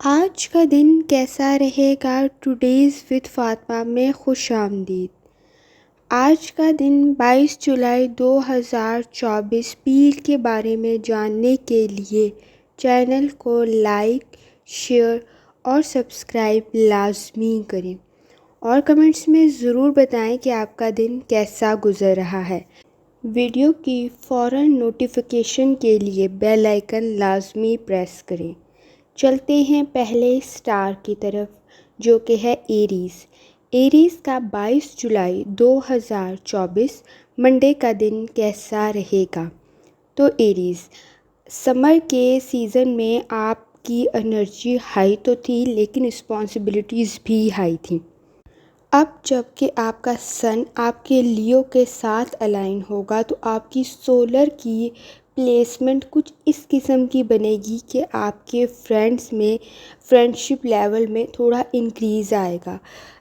آج کا دن کیسا رہے گا؟ ٹوڈیز وتھ فاطمہ میں خوش آمدید۔ آج کا دن 22 جولائی 2024 پیر کے بارے میں جاننے کے لیے چینل کو لائک، شیئر اور سبسکرائب لازمی کریں، اور کمنٹس میں ضرور بتائیں کہ آپ کا دن کیسا گزر رہا ہے۔ ویڈیو کی فوراً نوٹیفیکیشن کے لیے بیل آئیکن لازمی پریس کریں۔ چلتے ہیں پہلے سٹار کی طرف، جو کہ ہے ایریز۔ ایریز کا 22 جولائی 2024 منڈے کا دن کیسا رہے گا؟ تو ایریز، سمر کے سیزن میں آپ کی انرجی ہائی تو تھی، لیکن رسپانسبلٹیز بھی ہائی تھیں۔ اب جب کہ آپ کا سن آپ کے لیو کے ساتھ الائن ہوگا تو آپ کی سولر کی پلیسمنٹ کچھ اس قسم کی بنے گی کہ آپ کے فرینڈس میں فرینڈشپ لیول میں تھوڑا انکریز آئے گا،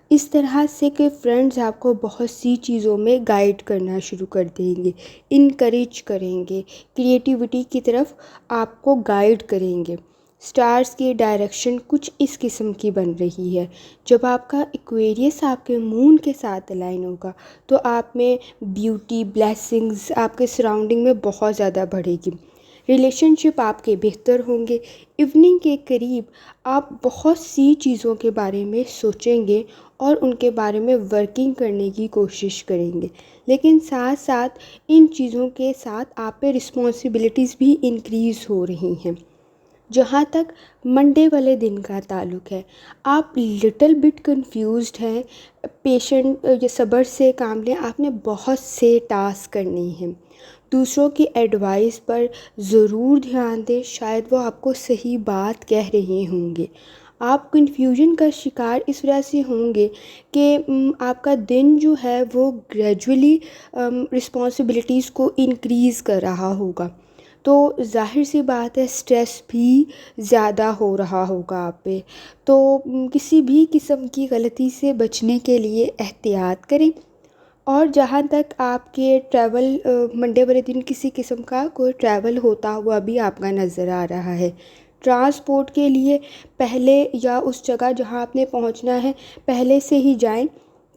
اس طرح سے کہ فرینڈز آپ کو بہت سی چیزوں میں گائیڈ کرنا شروع کر دیں گے، انکریج کریں گے، کریٹیوٹی کی طرف آپ کو گائیڈ کریں گے۔ سٹارز کی ڈائریکشن کچھ اس قسم کی بن رہی ہے۔ جب آپ کا ایکویریس آپ کے مون کے ساتھ الائن ہوگا تو آپ میں بیوٹی، بلیسنگز آپ کے سراؤنڈنگ میں بہت زیادہ بڑھے گی، ریلیشن شپ آپ کے بہتر ہوں گے۔ ایوننگ کے قریب آپ بہت سی چیزوں کے بارے میں سوچیں گے اور ان کے بارے میں ورکنگ کرنے کی کوشش کریں گے، لیکن ساتھ ساتھ ان چیزوں کے ساتھ آپ پہ رسپانسبلٹیز بھی انکریز ہو رہی ہیں۔ جہاں تک منڈے والے دن کا تعلق ہے، آپ لٹل بٹ کنفیوزڈ ہیں، پیشنٹ یا صبر سے کام لیں، آپ نے بہت سے ٹاسک کرنے ہیں۔ دوسروں کی ایڈوائس پر ضرور دھیان دیں، شاید وہ آپ کو صحیح بات کہہ رہے ہوں گے۔ آپ کنفیوژن کا شکار اس وجہ سے ہوں گے کہ آپ کا دن جو ہے وہ گریجولی رسپانسبلٹیز کو انکریز کر رہا ہوگا، تو ظاہر سی بات ہے سٹریس بھی زیادہ ہو رہا ہوگا آپ پہ، تو کسی بھی قسم کی غلطی سے بچنے کے لیے احتیاط کریں۔ اور جہاں تک آپ کے ٹریول، منڈے والے دن کسی قسم کا کوئی ٹریول ہوتا ہوا بھی آپ کا نظر آ رہا ہے۔ ٹرانسپورٹ کے لیے پہلے یا اس جگہ جہاں آپ نے پہنچنا ہے پہلے سے ہی جائیں،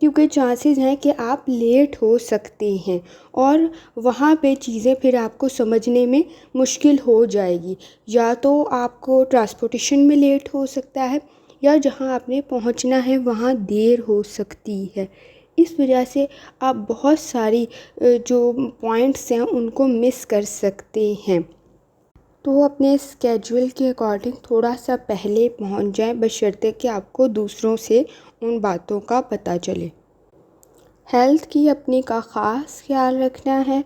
کیونکہ چانسز ہیں کہ آپ لیٹ ہو سکتے ہیں اور وہاں پہ چیزیں پھر آپ کو سمجھنے میں مشکل ہو جائے گی، یا تو آپ کو ٹرانسپورٹیشن میں لیٹ ہو سکتا ہے یا جہاں آپ نے پہنچنا ہے وہاں دیر ہو سکتی ہے۔ اس وجہ سے آپ بہت ساری جو پوائنٹس ہیں ان کو مس کر سکتے ہیں، تو اپنے اسکیجول کے اکارڈنگ تھوڑا سا پہلے پہنچ جائیں، بشرطے کہ آپ کو دوسروں سے ان باتوں کا پتہ چلے۔ ہیلتھ کی اپنی کا خاص خیال رکھنا ہے،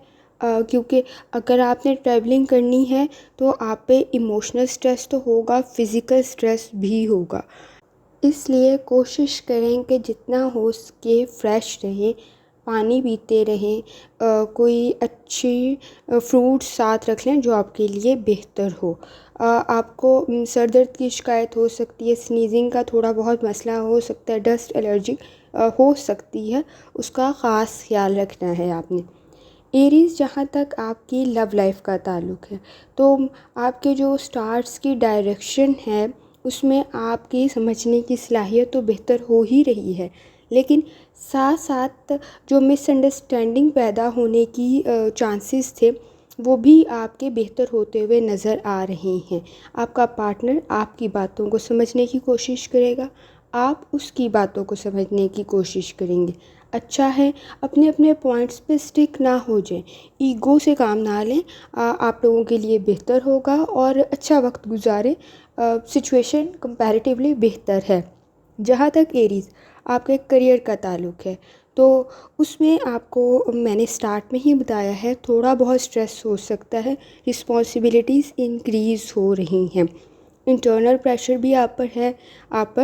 کیونکہ اگر آپ نے ٹریولنگ کرنی ہے تو آپ پہ ایموشنل سٹریس تو ہوگا، فزیکل سٹریس بھی ہوگا، اس لیے کوشش کریں کہ جتنا ہو سکے فریش رہیں، پانی پیتے رہیں، کوئی اچھی فروٹ ساتھ رکھ لیں جو آپ کے لیے بہتر ہو۔ آپ کو سر درد کی شکایت ہو سکتی ہے، سنیزنگ کا تھوڑا بہت مسئلہ ہو سکتا ہے، ڈسٹ الرجی ہو سکتی ہے، اس کا خاص خیال رکھنا ہے آپ نے۔ ایریز، جہاں تک آپ کی لو لائف کا تعلق ہے تو آپ کے جو سٹارز کی ڈائریکشن ہے اس میں آپ کی سمجھنے کی صلاحیت تو بہتر ہو ہی رہی ہے، لیکن ساتھ ساتھ جو مس انڈرسٹینڈنگ پیدا ہونے کی چانسز تھے وہ بھی آپ کے بہتر ہوتے ہوئے نظر آ رہے ہیں۔ آپ کا پارٹنر آپ کی باتوں کو سمجھنے کی کوشش کرے گا، آپ اس کی باتوں کو سمجھنے کی کوشش کریں گے۔ اچھا ہے اپنے اپنے پوائنٹس پہ سٹک نہ ہو جائیں، ایگو سے کام نہ لیں، آپ لوگوں کے لیے بہتر ہوگا اور اچھا وقت گزاریں، سچویشن کمپیریٹیولی بہتر ہے۔ جہاں تک ایریز آپ کے کریئر کا تعلق ہے تو اس میں آپ کو میں نے سٹارٹ میں ہی بتایا ہے تھوڑا بہت سٹریس ہو سکتا ہے، رسپانسبلٹیز انکریز ہو رہی ہیں، انٹرنل پریشر بھی آپ پر ہے، آپ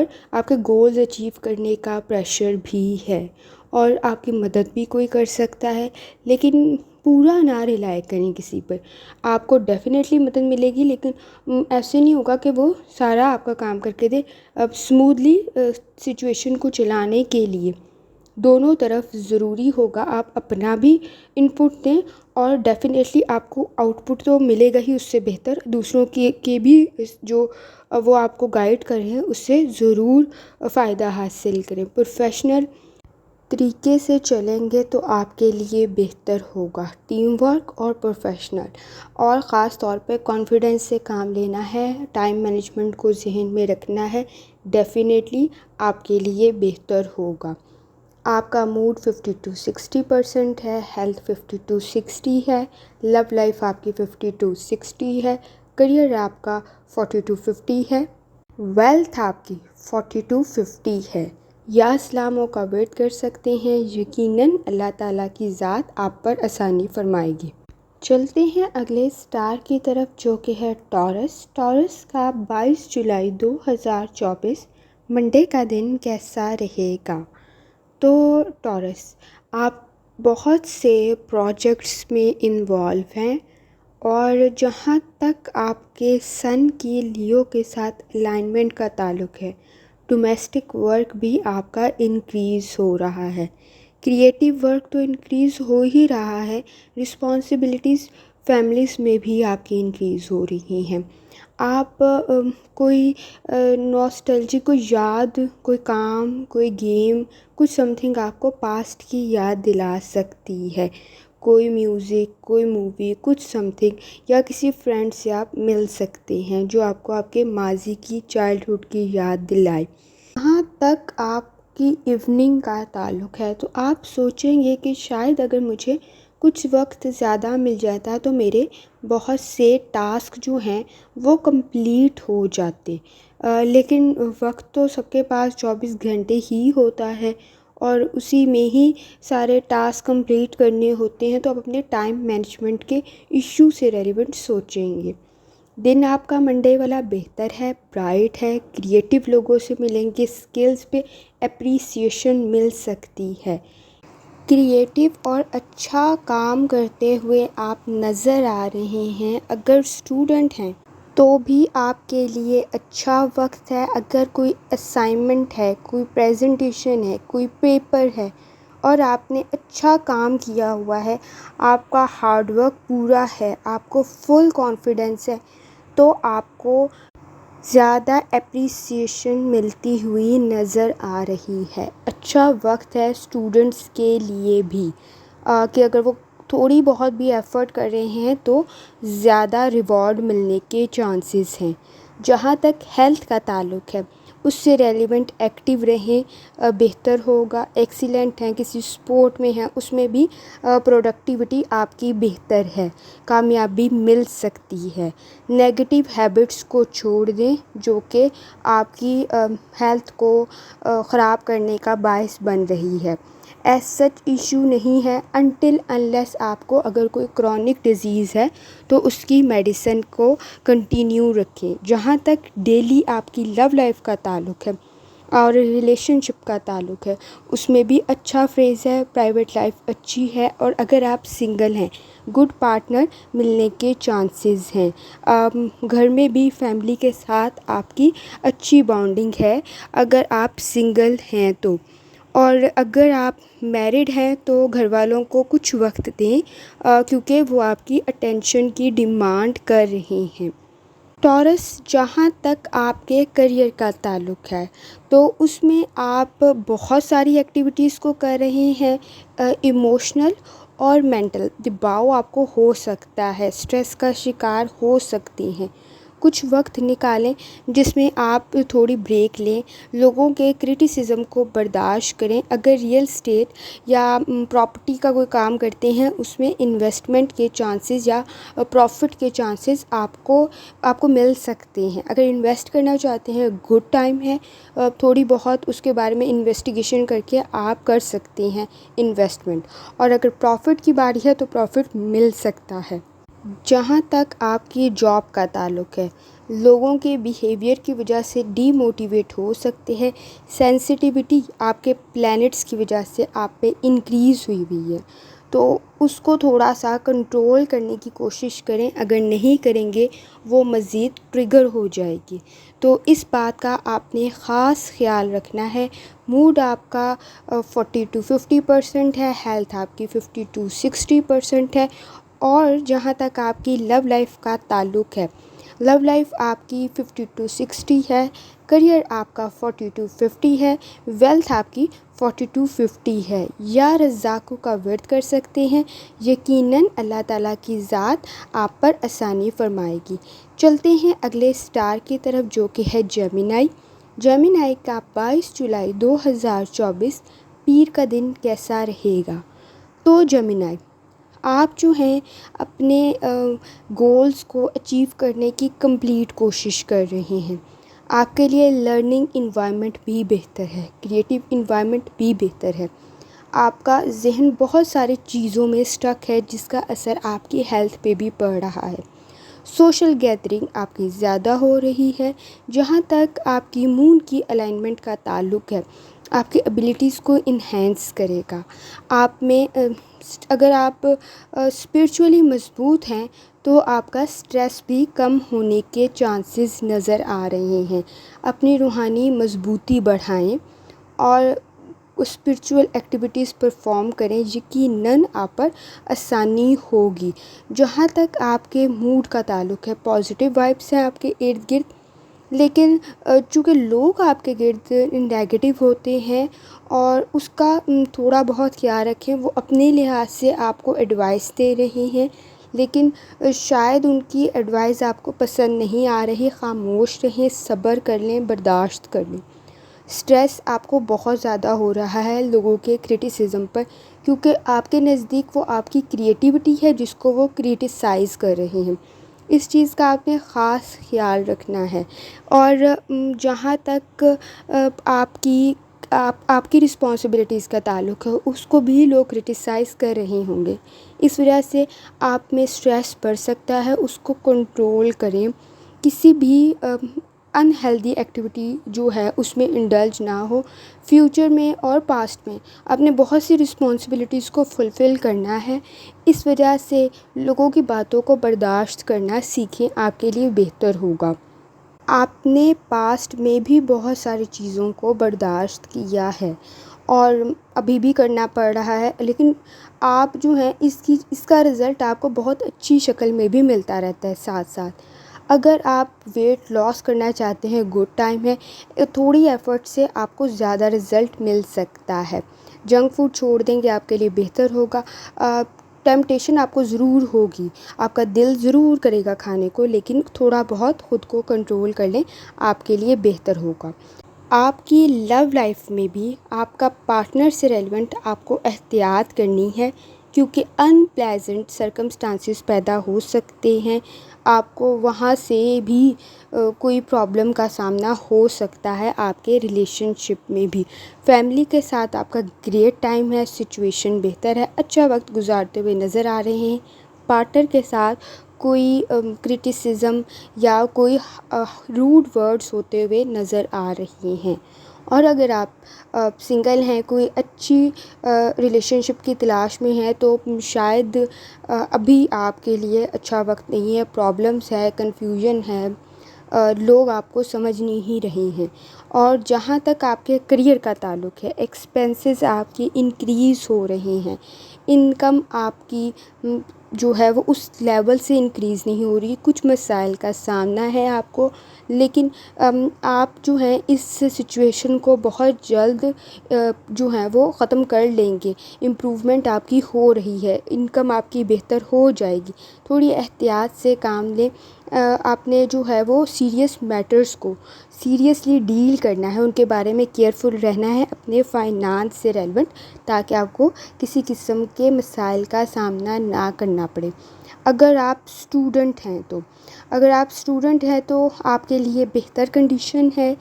کے گولز اچیو کرنے کا پریشر بھی ہے، اور آپ کی مدد بھی کوئی کر سکتا ہے، لیکن پورا نہ ریلائی کریں کسی پر۔ آپ کو ڈیفینیٹلی مدد ملے گی، لیکن ایسے نہیں ہوگا کہ وہ سارا آپ کا کام کر کے دے۔ اب اسموتھلی سچویشن کو چلانے کے لیے دونوں طرف ضروری ہوگا، آپ اپنا بھی انپٹ دیں اور ڈیفینیٹلی آپ کو آؤٹ پٹ تو ملے گا ہی، اس سے بہتر دوسروں کے بھی جو وہ آپ کو گائیڈ کر رہے ہیں اس سے ضرور فائدہ حاصل کریں۔ پروفیشنل طریقے سے چلیں گے تو آپ کے لیے بہتر ہوگا۔ ٹیم ورک اور پروفیشنل اور خاص طور پہ کانفیڈنس سے کام لینا ہے، ٹائم مینجمنٹ کو ذہن میں رکھنا ہے، ڈیفینیٹلی آپ کے لیے بہتر ہوگا۔ آپ کا موڈ 50-60% ہے، ہیلتھ 50-60 ہے، لو لائف آپ کی 50-60 ہے، کریئر آپ کا 40-50 ہے، ویلتھ آپ کی 40-50 ہے۔ یا اسلاموں کا ویٹ کر سکتے ہیں، یقیناً اللہ تعالیٰ کی ذات آپ پر آسانی فرمائے گی۔ چلتے ہیں اگلے سٹار کی طرف جو کہ ہے ٹورس۔ ٹورس کا 22 جولائی 2024 منڈے کا دن کیسا رہے گا؟ تو ٹورس، آپ بہت سے پروجیکٹس میں انوالو ہیں اور جہاں تک آپ کے سن کی لیو کے ساتھ الائنمنٹ کا تعلق ہے، ڈومیسٹک ورک بھی آپ کا انکریز ہو رہا ہے، کریٹیو ورک تو انکریز ہو ہی رہا ہے، رسپانسبلٹیز فیملیز میں بھی آپ کی انکریز ہو رہی ہیں۔ آپ کوئی نوسٹلجی، کوئی یاد، کوئی کام، کوئی گیم، کچھ سم تھنگ آپ کو پاسٹ کی یاد دلا سکتی ہے، کوئی میوزک، کوئی مووی، کچھ سم تھنگ، یا کسی فرینڈ سے آپ مل سکتے ہیں جو آپ کو آپ کے ماضی کی چائلڈہڈ کی یاد دلائے۔ جہاں تک آپ کی ایوننگ کا تعلق ہے تو آپ سوچیں گے کہ شاید اگر مجھے کچھ وقت زیادہ مل جاتا تو میرے بہت سے ٹاسک جو ہیں وہ کمپلیٹ ہو جاتے، لیکن وقت تو سب کے پاس 24 گھنٹے ہی ہوتا ہے اور اسی میں ہی سارے ٹاسک کمپلیٹ کرنے ہوتے ہیں، تو آپ اپنے ٹائم مینجمنٹ کے ایشو سے ریلیونٹ سوچیں گے۔ دن آپ کا منڈے والا بہتر ہے، برائٹ ہے، کریٹیو لوگوں سے ملیں گے، اسکلز پہ اپریسیشن مل سکتی ہے، کریٹیو اور اچھا کام کرتے ہوئے آپ نظر آ رہے ہیں۔ اگر اسٹوڈنٹ ہیں تو بھی آپ کے لیے اچھا وقت ہے، اگر کوئی اسائنمنٹ ہے، کوئی پریزنٹیشن ہے، کوئی پیپر ہے اور آپ نے اچھا کام کیا ہوا ہے، آپ کا ہارڈ ورک پورا ہے، آپ کو فل کانفیڈنس ہے، تو آپ کو زیادہ اپریسیشن ملتی ہوئی نظر آ رہی ہے۔ اچھا وقت ہے اسٹوڈنٹس کے لیے بھی کہ اگر وہ تھوڑی بہت بھی ایفرٹ کر رہے ہیں تو زیادہ ریوارڈ ملنے کے چانسز ہیں۔ جہاں تک ہیلتھ کا تعلق ہے اس سے ریلیونٹ ایکٹیو رہیں، بہتر ہوگا۔ ایکسیلنٹ ہیں، کسی سپورٹ میں ہیں، اس میں بھی پروڈکٹیوٹی آپ کی بہتر ہے، کامیابی مل سکتی ہے۔ نیگیٹو ہیبٹس کو چھوڑ دیں جو کہ آپ کی ہیلتھ کو خراب کرنے کا باعث بن رہی ہے۔ ایز سچ ایشو نہیں ہے انٹل انلیس آپ کو اگر کوئی کرونک ڈیزیز ہے تو اس کی میڈیسن کو کنٹینیو رکھیں۔ جہاں تک ڈیلی آپ کی لو لائف کا تعلق ہے اور ریلیشن شپ کا تعلق ہے اس میں بھی اچھا فیز ہے، پرائیویٹ لائف اچھی ہے، اور اگر آپ سنگل ہیں گڈ پارٹنر ملنے کے چانسز ہیں۔ گھر میں بھی فیملی کے ساتھ آپ کی اچھی بانڈنگ ہے اگر آپ سنگل ہیں تو، اور اگر آپ میرڈ ہیں تو گھر والوں کو کچھ وقت دیں کیونکہ وہ آپ کی اٹینشن کی ڈیمانڈ کر رہے ہیں۔ ٹورس، جہاں تک آپ کے کریئر کا تعلق ہے تو اس میں آپ بہت ساری ایکٹیویٹیز کو کر رہے ہیں، ایموشنل اور مینٹل دباؤ آپ کو ہو سکتا ہے، اسٹریس کا شکار ہو سکتے ہیں۔ کچھ وقت نکالیں جس میں آپ تھوڑی بریک لیں، لوگوں کے کرٹیسزم کو برداشت کریں۔ اگر ریئل اسٹیٹ یا پراپرٹی کا کوئی کام کرتے ہیں اس میں انویسٹمنٹ کے چانسز یا پروفٹ کے چانسز آپ کو مل سکتے ہیں۔ اگر انویسٹ کرنا چاہتے ہیں گڈ ٹائم ہے، تھوڑی بہت اس کے بارے میں انویسٹیگیشن کر کے آپ کر سکتے ہیں انویسٹمنٹ، اور اگر پروفٹ کی باری ہے تو پروفٹ مل سکتا ہے۔ جہاں تک آپ کی جاب کا تعلق ہے لوگوں کے بیہیویئر کی وجہ سے ڈی موٹیویٹ ہو سکتے ہیں، سینسٹیوٹی آپ کے پلینٹس کی وجہ سے آپ پہ انکریز ہوئی ہے، تو اس کو تھوڑا سا کنٹرول کرنے کی کوشش کریں. اگر نہیں کریں گے وہ مزید ٹریگر ہو جائے گی. تو اس بات کا آپ نے خاص خیال رکھنا ہے. موڈ آپ کا 40 to 50% ہے، ہیلتھ آپ کی 50 to 60% ہے. اور جہاں تک آپ کی لو لائف کا تعلق ہے، لو لائف آپ کی 50 to 60 ہے، کریئر آپ کا 40 to 50 ہے، ویلتھ آپ کی 40 to 50 ہے. یا رزاقوں کا ورد کر سکتے ہیں، یقیناً اللہ تعالیٰ کی ذات آپ پر آسانی فرمائے گی. چلتے ہیں اگلے سٹار کی طرف جو کہ ہے جیمینائی. جیمینائی کا 22 جولائی 2024 پیر کا دن کیسا رہے گا؟ تو جیمینائی، آپ جو ہیں اپنے گولز کو اچیو کرنے کی کمپلیٹ کوشش کر رہے ہیں. آپ کے لیے لرننگ انوائرمنٹ بھی بہتر ہے، کریٹیو انوائرمنٹ بھی بہتر ہے. آپ کا ذہن بہت ساری چیزوں میں اسٹک ہے جس کا اثر آپ کی ہیلتھ پہ بھی پڑ رہا ہے. سوشل گیدرنگ آپ کی زیادہ ہو رہی ہے. جہاں تک آپ کی مون کی الائنمنٹ کا تعلق ہے، آپ کی ایبیلٹیز کو انہینس کرے گا. آپ میں اگر آپ اسپریچولی مضبوط ہیں تو آپ کا سٹریس بھی کم ہونے کے چانسز نظر آ رہے ہیں. اپنی روحانی مضبوطی بڑھائیں اور اسپریچول ایکٹیویٹیز پرفارم کریں، یقیناً آپ پر آسانی ہوگی. جہاں تک آپ کے موڈ کا تعلق ہے، پازیٹیو وائبس ہیں آپ کے ارد گرد، لیکن چونکہ لوگ آپ کے گرد نیگیٹو ہوتے ہیں اور اس کا تھوڑا بہت خیال رکھیں. وہ اپنے لحاظ سے آپ کو ایڈوائس دے رہے ہیں، لیکن شاید ان کی ایڈوائس آپ کو پسند نہیں آ رہی. خاموش رہیں، صبر کر لیں، برداشت کر لیں. سٹریس آپ کو بہت زیادہ ہو رہا ہے لوگوں کے کرٹیسزم پر، کیونکہ آپ کے نزدیک وہ آپ کی کریٹیوٹی ہے جس کو وہ کرٹیسائز کر رہے ہیں. اس چیز کا آپ نے خاص خیال رکھنا ہے. اور جہاں تک آپ کی رسپانسبلٹیز کا تعلق ہے، اس کو بھی لوگ کرٹیسائز کر رہے ہوں گے. اس وجہ سے آپ میں سٹریس بڑھ سکتا ہے. اس کو کنٹرول کریں. کسی بھی انہیلدی ایکٹیویٹی جو ہے اس میں انڈلج نہ ہو. فیوچر میں اور پاسٹ میں آپ نے بہت سی رسپانسبلٹیز کو فلفل کرنا ہے. اس وجہ سے لوگوں کی باتوں کو برداشت کرنا سیکھیں، آپ کے لیے بہتر ہوگا. آپ نے پاسٹ میں بھی بہت ساری چیزوں کو برداشت کیا ہے اور ابھی بھی کرنا پڑ رہا ہے، لیکن آپ جو ہیں اس کا رزلٹ آپ کو بہت اچھی شکل میں بھی ملتا رہتا ہے ساتھ ساتھ. اگر آپ ویٹ لاس کرنا چاہتے ہیں، گڈ ٹائم ہے. تھوڑی ایفرٹ سے آپ کو زیادہ رزلٹ مل سکتا ہے. جنک فوڈ چھوڑ دیں گے آپ کے لیے بہتر ہوگا. ٹیمپٹیشن آپ کو ضرور ہوگی، آپ کا دل ضرور کرے گا کھانے کو، لیکن تھوڑا بہت خود کو کنٹرول کر لیں، آپ کے لیے بہتر ہوگا. آپ کی لو لائف میں بھی آپ کا پارٹنر سے ریلیونٹ آپ کو احتیاط کرنی ہے، کیونکہ ان پلیزنٹ سرکمسٹانسز پیدا ہو سکتے ہیں. آپ کو وہاں سے بھی کوئی پرابلم کا سامنا ہو سکتا ہے. آپ کے ریلیشن شپ میں بھی فیملی کے ساتھ آپ کا گریٹ ٹائم ہے، سچویشن بہتر ہے، اچھا وقت گزارتے ہوئے نظر آ رہے ہیں. پارٹنر کے ساتھ کوئی کرٹیسزم یا کوئی روڈ ورڈز ہوتے ہوئے نظر آ رہے ہیں. اور اگر آپ سنگل ہیں، کوئی اچھی ریلیشن شپ کی تلاش میں ہیں، تو شاید ابھی آپ کے لیے اچھا وقت نہیں ہے. پرابلمس ہے، کنفیوژن ہے، لوگ آپ کو سمجھ نہیں رہے ہیں. اور جہاں تک آپ کے کریئر کا تعلق ہے، ایکسپینسز آپ کی انکریز ہو رہے ہیں. انکم آپ کی جو ہے وہ اس لیول سے انکریز نہیں ہو رہی. کچھ مسائل کا سامنا ہے آپ کو، لیکن آپ جو ہیں اس سچویشن کو بہت جلد جو ہیں وہ ختم کر لیں گے. امپروومنٹ آپ کی ہو رہی ہے، انکم آپ کی بہتر ہو جائے گی. تھوڑی احتیاط سے کام لیں. آپ نے جو ہے وہ سیریس میٹرز کو سیریسلی ڈیل کرنا ہے، ان کے بارے میں کیئرفل رہنا ہے اپنے فائنانس سے ریلیونٹ، تاکہ آپ کو کسی قسم کے مسائل کا سامنا نہ کرنا پڑے. اگر آپ اسٹوڈنٹ ہیں تو آپ کے لیے بہتر کنڈیشن ہے.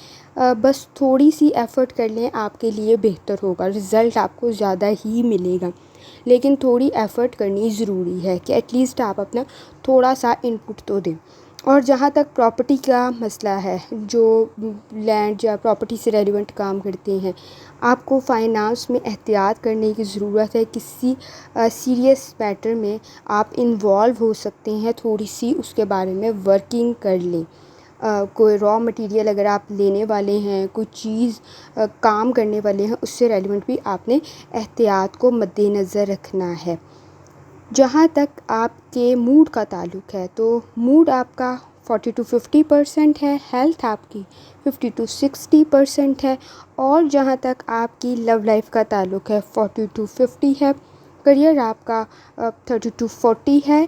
بس تھوڑی سی ایفرٹ کر لیں، آپ کے لیے بہتر ہوگا. رزلٹ آپ کو زیادہ ہی ملے گا، لیکن تھوڑی ایفرٹ کرنی ضروری ہے کہ ایٹ لیسٹ آپ اپنا تھوڑا سا ان پٹ تو دیں. اور جہاں تک پراپرٹی کا مسئلہ ہے، جو لینڈ یا پراپرٹی سے ریلیونٹ کام کرتے ہیں، آپ کو فائنانس میں احتیاط کرنے کی ضرورت ہے۔ کسی سیریس میٹر میں آپ انوالو ہو سکتے ہیں، تھوڑی سی اس کے بارے میں ورکنگ کر لیں۔ کوئی را مٹیریل اگر آپ لینے والے ہیں، کوئی چیز کام کرنے والے ہیں، اس سے ریلیونٹ بھی آپ نے احتیاط کو مد نظر رکھنا ہے۔ جہاں تک آپ کے موڈ کا تعلق ہے، تو موڈ آپ کا 40-50% ہے، ہیلتھ آپ کی 50-60% ہے، اور جہاں تک آپ کی لو لائف کا تعلق ہے 40-50 ہے، کریئر آپ کا 30-40 ہے،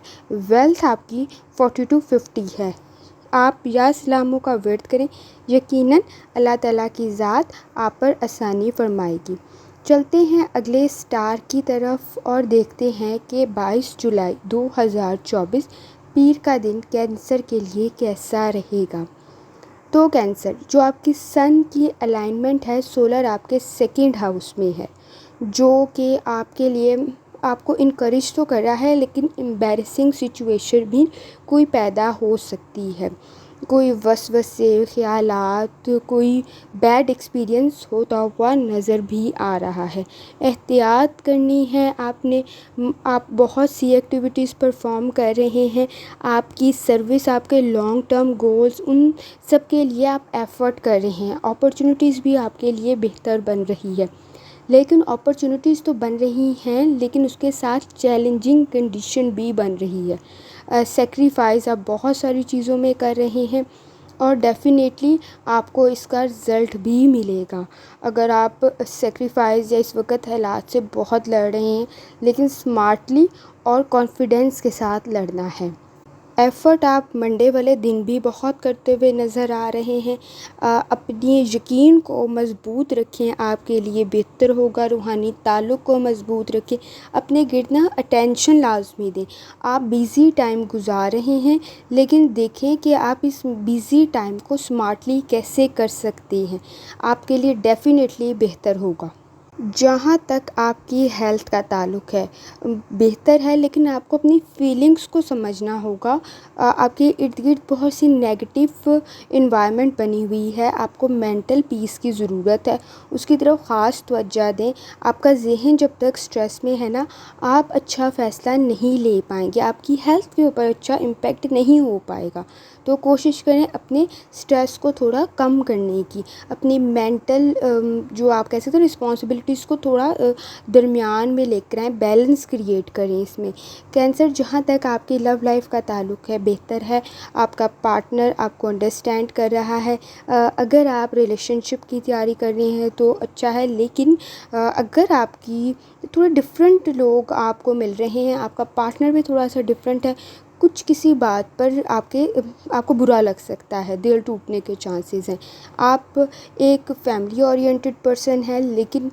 ویلتھ آپ کی 40-50 ہے۔ آپ یا سلاموں کا ورد کریں، یقیناً اللہ تعالیٰ کی ذات آپ پر آسانی فرمائے گی۔ چلتے ہیں اگلے سٹار کی طرف اور دیکھتے ہیں کہ 22 جولائی 2024 پیر کا دن کینسر کے لیے کیسا رہے گا۔ تو کینسر، جو آپ کی سن کی الائنمنٹ ہے، سولر آپ کے سیکنڈ ہاؤس میں ہے، جو کہ آپ کے لیے آپ کو انکریج تو کر رہا ہے، لیکن امبیرسنگ سچویشن بھی کوئی پیدا ہو سکتی ہے۔ کوئی وسوسے، خیالات، کوئی بیڈ ایکسپیرئنس ہوتا ہوا نظر بھی آ رہا ہے۔ احتیاط کرنی ہے آپ نے۔ آپ بہت سی ایکٹیویٹیز پرفارم کر رہے ہیں، آپ کی سروس، آپ کے لانگ ٹرم گولز، ان سب کے لیے آپ ایفرٹ کر رہے ہیں۔ اپرچونیٹیز بھی آپ کے لیے بہتر بن رہی ہے، لیکن اپرچونیٹیز تو بن رہی ہیں، لیکن اس کے ساتھ چیلنجنگ کنڈیشن بھی بن رہی ہے۔ سیکریفائز آپ بہت ساری چیزوں میں کر رہے ہیں، اور ڈیفینیٹلی آپ کو اس کا رزلٹ بھی ملے گا۔ اگر آپ سیکریفائز یا اس وقت حالات سے بہت لڑ رہے ہیں، لیکن اسمارٹلی اور کانفیڈنس کے ساتھ لڑنا ہے۔ ایفرٹ آپ منڈے والے دن بھی بہت کرتے ہوئے نظر آ رہے ہیں۔ اپنی یقین کو مضبوط رکھیں، آپ کے لیے بہتر ہوگا۔ روحانی تعلق کو مضبوط رکھیں، اپنے گرد اٹینشن لازمی دیں۔ آپ بیزی ٹائم گزار رہے ہیں، لیکن دیکھیں کہ آپ اس بیزی ٹائم کو اسمارٹلی کیسے کر سکتے ہیں، آپ کے لیے ڈیفینیٹلی بہتر ہوگا۔ جہاں تک آپ کی ہیلتھ کا تعلق ہے، بہتر ہے، لیکن آپ کو اپنی فیلنگس کو سمجھنا ہوگا۔ آپ کے ارد گرد بہت سی نیگیٹو انوائرمنٹ بنی ہوئی ہے، آپ کو مینٹل پیس کی ضرورت ہے، اس کی طرف خاص توجہ دیں۔ آپ کا ذہن جب تک سٹریس میں ہے نا، آپ اچھا فیصلہ نہیں لے پائیں گے، آپ کی ہیلتھ کے اوپر اچھا امپیکٹ نہیں ہو پائے گا۔ تو کوشش کریں اپنے سٹریس کو تھوڑا کم کرنے کی، اپنی مینٹل جو آپ کہہ سکتے ہیں رسپانسبلٹیز کو تھوڑا درمیان میں لے کر آئیں، بیلنس کریٹ کریں اس میں۔ کینسر، جہاں تک آپ کی لو لائف کا تعلق ہے، بہتر ہے۔ آپ کا پارٹنر آپ کو انڈرسٹینڈ کر رہا ہے۔ اگر آپ ریلیشن شپ کی تیاری کر رہے ہیں تو اچھا ہے، لیکن اگر آپ کی تھوڑے ڈفرینٹ لوگ آپ کو مل رہے ہیں، آپ کا پارٹنر بھی تھوڑا سا ڈفرینٹ ہے، کچھ کسی بات پر آپ کو برا لگ سکتا ہے، دل ٹوٹنے کے چانسز ہیں۔ آپ ایک فیملی اورینٹڈ پرسن ہے، لیکن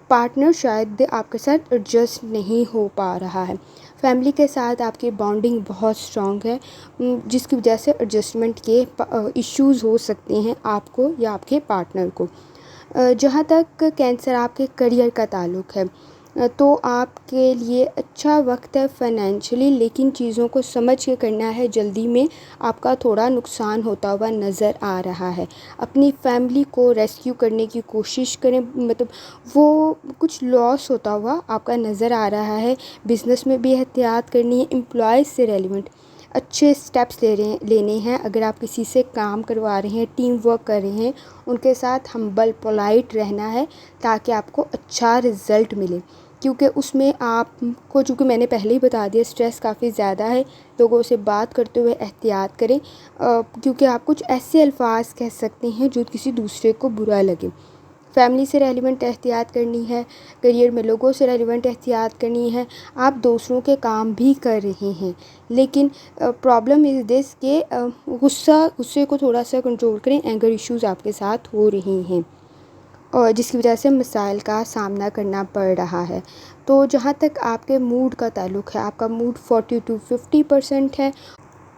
پارٹنر شاید آپ کے ساتھ ایڈجسٹ نہیں ہو پا رہا ہے۔ فیملی کے ساتھ آپ کی بانڈنگ بہت اسٹرانگ ہے، جس کی وجہ سے ایڈجسٹمنٹ کے ایشوز ہو سکتے ہیں آپ کو یا آپ کے پارٹنر کو۔ جہاں تک کینسر آپ کے کریئر کا تعلق ہے، تو آپ کے لیے اچھا وقت ہے فائنینشلی، لیکن چیزوں کو سمجھ کے کرنا ہے۔ جلدی میں آپ کا تھوڑا نقصان ہوتا ہوا نظر آ رہا ہے۔ اپنی فیملی کو ریسکیو کرنے کی کوشش کریں، مطلب وہ کچھ لاس ہوتا ہوا آپ کا نظر آ رہا ہے۔ بزنس میں بھی احتیاط کرنی ہے۔ امپلائز سے ریلیونٹ اچھے سٹیپس لینے ہیں۔ اگر آپ کسی سے کام کروا رہے ہیں، ٹیم ورک کر رہے ہیں، ان کے ساتھ ہمبل پولائٹ رہنا ہے، تاکہ آپ کو اچھا رزلٹ ملے۔ کیونکہ اس میں آپ کو، چونکہ میں نے پہلے ہی بتا دیا، سٹریس کافی زیادہ ہے، لوگوں سے بات کرتے ہوئے احتیاط کریں، کیونکہ آپ کچھ ایسے الفاظ کہہ سکتے ہیں جو کسی دوسرے کو برا لگے۔ فیملی سے ریلیونٹ احتیاط کرنی ہے، کریئر میں لوگوں سے ریلیونٹ احتیاط کرنی ہے۔ آپ دوسروں کے کام بھی کر رہے ہیں، لیکن پرابلم از دس کہ غصے کو تھوڑا سا کنٹرول کریں۔ اینگر ایشوز آپ کے ساتھ ہو رہے ہیں، اور جس کی وجہ سے مسائل کا سامنا کرنا پڑ رہا ہے۔ تو جہاں تک آپ کے موڈ کا تعلق ہے، آپ کا موڈ 40-50% ہے،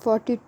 40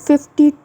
50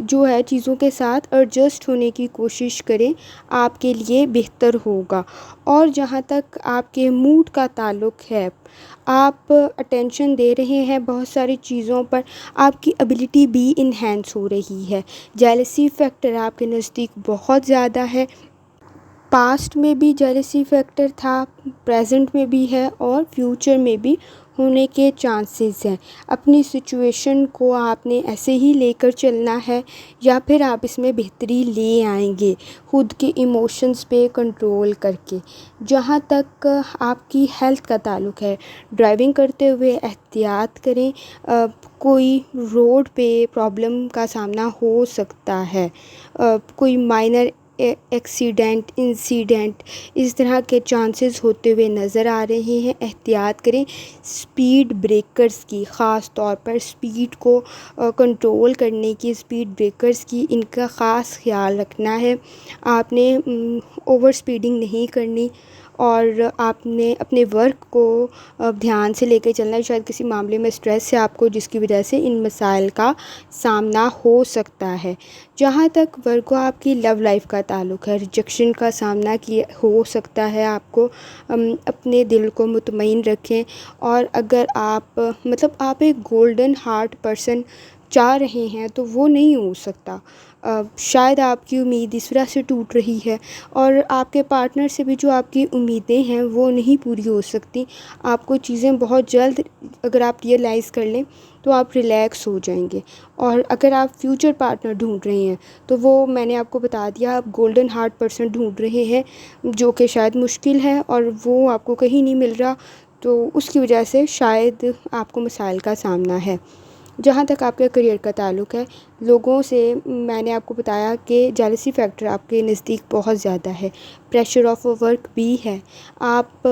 جو ہے چیزوں کے ساتھ ایڈجسٹ ہونے کی کوشش کریں، آپ کے لیے بہتر ہوگا۔ اور جہاں تک آپ کے موڈ کا تعلق ہے، آپ اٹینشن دے رہے ہیں بہت ساری چیزوں پر، آپ کی ایبلٹی بھی انہینس ہو رہی ہے۔ جیلسی فیکٹر آپ کے نزدیک بہت زیادہ ہے، پاسٹ میں بھی جیلسی فیکٹر تھا، پریزنٹ میں بھی ہے اور فیوچر میں بھی ہونے کے چانسز ہیں۔ اپنی سچویشن کو آپ نے ایسے ہی لے کر چلنا ہے یا پھر آپ اس میں بہتری لے آئیں گے خود کے ایموشنز پہ کنٹرول کر کے۔ جہاں تک آپ کی ہیلتھ کا تعلق ہے، ڈرائیونگ کرتے ہوئے احتیاط کریں، کوئی روڈ پہ پرابلم کا سامنا ہو سکتا ہے، کوئی مائنر ایکسیڈنٹ انسیڈنٹ اس طرح کے چانسز ہوتے ہوئے نظر آ رہے ہیں۔ احتیاط کریں، اسپیڈ بریکرز کی، خاص طور پر اسپیڈ کو کنٹرول کرنے کی، اسپیڈ بریکرز کی ان کا خاص خیال رکھنا ہے۔ آپ نے اوور اسپیڈنگ نہیں کرنی اور آپ نے اپنے ورک کو دھیان سے لے کے چلنا ہے۔ شاید کسی معاملے میں اسٹریس ہے آپ کو، جس کی وجہ سے ان مسائل کا سامنا ہو سکتا ہے۔ جہاں تک ورک و آپ کی لو لائف کا تعلق ہے، ریجیکشن کا سامنا ہو سکتا ہے آپ کو، اپنے دل کو مطمئن رکھیں۔ اور اگر آپ آپ ایک گولڈن ہارٹ پرسن چاہ رہے ہیں تو وہ نہیں ہو سکتا۔ شاید آپ کی امید اس وجہ سے ٹوٹ رہی ہے اور آپ کے پارٹنر سے بھی جو آپ کی امیدیں ہیں وہ نہیں پوری ہو سکتی۔ آپ کو چیزیں بہت جلد اگر آپ ریئلائز کر لیں تو آپ ریلیکس ہو جائیں گے۔ اور اگر آپ فیوچر پارٹنر ڈھونڈ رہے ہیں تو وہ میں نے آپ کو بتا دیا، آپ گولڈن ہارٹ پرسن ڈھونڈ رہے ہیں جو کہ شاید مشکل ہے اور وہ آپ کو کہیں نہیں مل رہا، تو اس کی وجہ سے شاید آپ کو مسائل کا سامنا ہے۔ جہاں تک آپ کے کریئر کا تعلق ہے، لوگوں سے میں نے آپ کو بتایا کہ جیلسی فیکٹر آپ کے نزدیک بہت زیادہ ہے، پریشر آف ورک بھی ہے۔ آپ